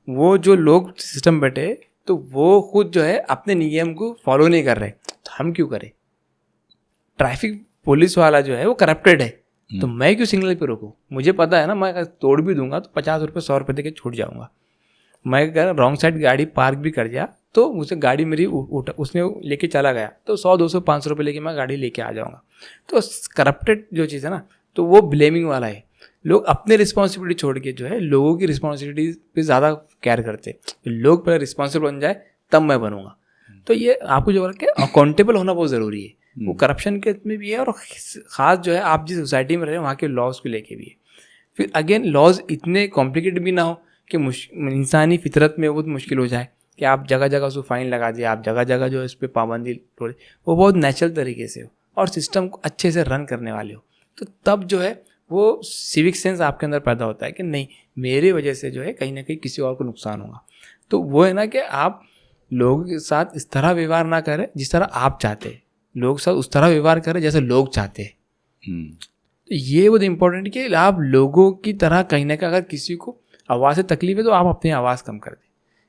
वो जो लोग सिस्टम बैठे तो वो खुद जो है अपने नियम को फॉलो नहीं कर रहे, तो हम क्यों करें? ट्रैफिक पुलिस वाला जो है वो करप्टेड है, तो मैं क्यों सिग्नल पे रोकूं? मुझे पता है ना, मैं अगर तोड़ भी दूंगा तो 50 रुपये 100 रुपये देके छूट जाऊंगा। मैं अगर रॉन्ग साइड गाड़ी पार्क भी कर दिया तो मुझे गाड़ी मेरी उसने लेके चला गया तो 100 200 500 रुपये लेके मैं गाड़ी लेके आ जाऊंगा। तो करप्टेड जो चीज़ है ना, तो वो ब्लेमिंग वाला है। लोग अपने रिस्पॉन्सिबिलिटी छोड़ के जो है लोगों की रिस्पॉन्सिबिलिटी पे ज़्यादा केयर करते। लोग पहले रिस्पॉन्सिबल बन जाए तब मैं बनूंगा। तो ये आपको जो बोला कि अकाउंटेबल होना बहुत ज़रूरी है, वो करप्शन के में भी है, और ख़ास जो है आप जिस सोसाइटी में रहे हो वहाँ के लॉज को लेके भी है। फिर अगेन लॉज इतने कॉम्प्लिकेटेड भी ना हो कि इंसानी फितरत में बहुत मुश्किल हो जाए कि आप जगह जगह उसको फ़ाइन लगा दिए, आप जगह जगह जो है इस पर पाबंदी तोड़े। वो बहुत नेचुरल तरीके से हो और सिस्टम को अच्छे से रन करने वाले हो, तो तब जो है वो सिविक सेंस आपके अंदर पैदा होता है कि नहीं, मेरे वजह से जो है कहीं ना कहीं किसी और को नुकसान होगा। तो वो है ना कि आप लोगों के साथ इस तरह व्यवहार ना करें जिस तरह आप चाहते हैं, लोगों के साथ उस तरह व्यवहार करें जैसे लोग चाहते हैं। तो ये बहुत इंपॉर्टेंट है कि आप लोगों की तरह कहीं ना कहीं, अगर किसी को आवाज़ से तकलीफ है तो आप अपनी आवाज़ कम कर दें।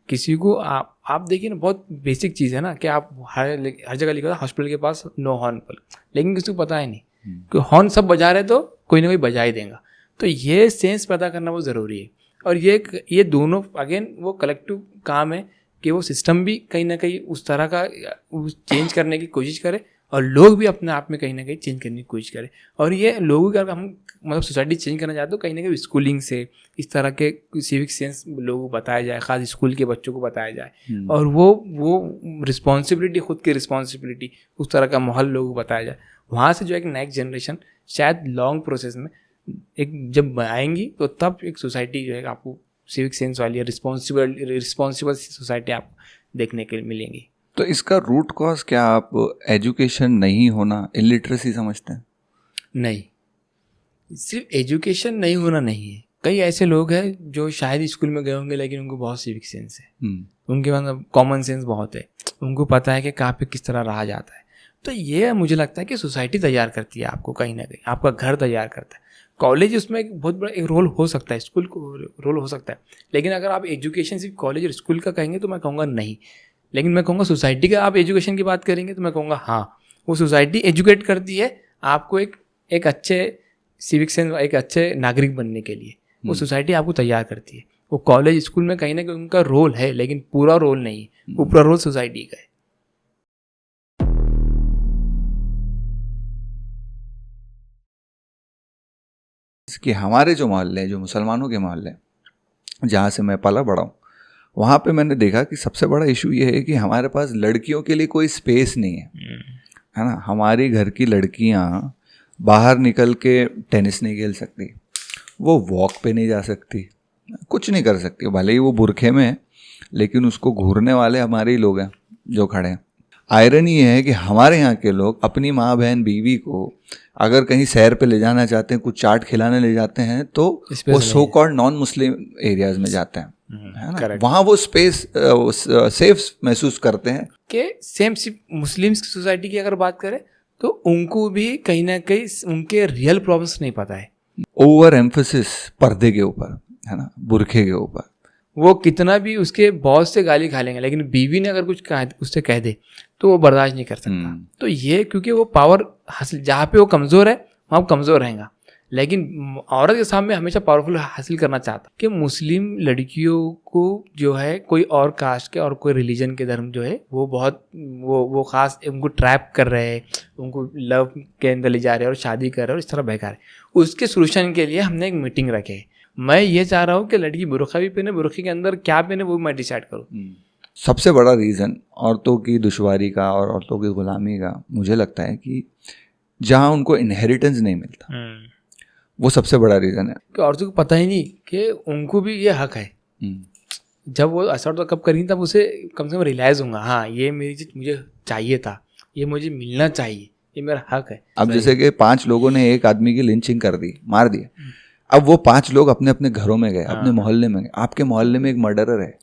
किसी को आप देखिए ना, बहुत बेसिक चीज़ है ना कि आप हर जगह लिखा था हॉस्पिटल के पास नो हॉर्न पर, लेकिन किसी को पता ही नहीं कि हॉर्न सब बजा रहे तो कोई ना कोई बजा ही देगा। तो ये सेंस पैदा करना बहुत ज़रूरी है। और ये दोनों अगेन वो कलेक्टिव काम है कि वो सिस्टम भी कहीं ना कहीं उस तरह का चेंज करने की कोशिश करे और लोग भी अपने आप में कहीं ना कहीं चेंज करने की कोशिश करें। और ये लोगों का हम मतलब सोसाइटी चेंज करना चाहते हो कहीं ना कहीं स्कूलिंग से इस तरह के सिविक सेंस लोगों को बताया जाए, खास स्कूल के बच्चों को बताया जाए, और वो रिस्पॉन्सिबिलिटी, खुद की रिस्पॉन्सिबिलिटी, उस तरह का माहौल लोगों को बताया जाए। वहाँ से जो एक नेक्स्ट जनरेशन शायद लॉन्ग प्रोसेस में एक जब आएंगी तो तब एक सोसाइटी जो है आपको सिविक सेंस वाली रिस्पॉन्सिबल सोसाइटी आपको देखने के लिए मिलेंगी। तो इसका रूट कॉज क्या आप एजुकेशन नहीं होना, इलिटरेसी समझते हैं? नहीं, सिर्फ एजुकेशन नहीं होना नहीं है। कई ऐसे लोग हैं जो शायद स्कूल में गए होंगे लेकिन उनको बहुत सिविक सेंस है, उनके मतलब कॉमन सेंस बहुत है, उनको पता है कि कहाँ पे किस तरह रहा जाता है। तो ये मुझे लगता है कि सोसाइटी तैयार करती है आपको, कहीं ना कहीं आपका घर तैयार करता है। कॉलेज उसमें एक बहुत बड़ा एक रोल हो सकता है, स्कूल को रोल हो सकता है, लेकिन अगर आप एजुकेशन सिर्फ कॉलेज और स्कूल का कहेंगे तो मैं कहूँगा नहीं। लेकिन मैं कहूँगा सोसाइटी का आप एजुकेशन की बात करेंगे तो मैं कहूँगा हाँ, वो सोसाइटी एजुकेट करती है आपको एक अच्छे सिविक सेंस, एक अच्छे नागरिक बनने के लिए वो सोसाइटी आपको तैयार करती है। वो कॉलेज स्कूल में कहीं ना कहीं उनका रोल है, लेकिन पूरा रोल नहीं है, वो पूरा रोल सोसाइटी का है। कि हमारे जो मोहल्ले, जो मुसलमानों के मोहल्ले जहाँ से मैं पला बड़ा हूँ, वहाँ पे मैंने देखा कि सबसे बड़ा इशू ये है कि हमारे पास लड़कियों के लिए कोई स्पेस नहीं है ना। हमारी घर की लड़कियाँ बाहर निकल के टेनिस नहीं खेल सकती, वो वॉक पे नहीं जा सकती, कुछ नहीं कर सकती, भले ही वो बुरखे में है, लेकिन उसको घूरने वाले हमारे ही लोग हैं जो खड़े हैं। आयरनी ये है कि हमारे यहाँ के लोग अपनी माँ बहन बीवी को अगर कहीं सैर पे ले जाना चाहते हैं, कुछ चाट खिलाने ले जाते हैं, तो वो so called non Muslim areas में जाते हैं, है ना। वहाँ वो स्पेस सेफ महसूस करते हैं। कि सेम सिर्फ मुस्लिम्स की सोसाइटी की अगर बात करें तो उनको भी कहीं ना कहीं उनके रियल प्रॉब्लम्स नहीं पता है। ओवर एम्फोसिस पर्दे के ऊपर, है ना, बुरखे के ऊपर। वो कितना भी उसके बॉस से गाली खा लेंगे, लेकिन बीवी ने अगर कुछ उससे कह दे तो वो बर्दाश्त नहीं कर सकता। तो ये क्योंकि वो पावर हासिल, जहाँ पे वो कमज़ोर है वहाँ कमज़ोर रहेगा, लेकिन औरत के सामने हमेशा पावरफुल हासिल करना चाहता। कि मुस्लिम लड़कियों को जो है कोई और कास्ट के और कोई रिलीजन के धर्म जो है वो बहुत वो खास उनको ट्रैप कर रहे हैं, उनको लव के अंदर ले जा रहे हैं और शादी कर रहे हैं और इस तरह बहका रहे। उसके सोल्यूशन के लिए हमने एक मीटिंग रखे है। मैं ये चाह रहा हूँ कि लड़की बुरखा भी पहने, बुरखे के अंदर क्या पहने वो मैं डिसाइड करूँ। सबसे बड़ा रीज़न औरतों की दुश्वारी का और औरतों की ग़ुलामी का मुझे लगता है कि जहाँ उनको इनहेरिटेंस नहीं मिलता, वो सबसे बड़ा रीज़न है कि औरतों को पता ही नहीं कि उनको भी ये हक है। जब वो असर तो कब करेंगी तब उसे कम से कम रियलाइज़ होगा, हाँ ये मेरी चीज़ मुझे चाहिए था, ये मुझे मिलना चाहिए, ये मेरा हक है। अब जैसे कि 5 लोगों ने एक आदमी की लिंचिंग कर दी, मार दिया, अब वो 5 लोग अपने अपने घरों में गए, अपने मोहल्ले में गए। आपके मोहल्ले में एक मर्डरर है,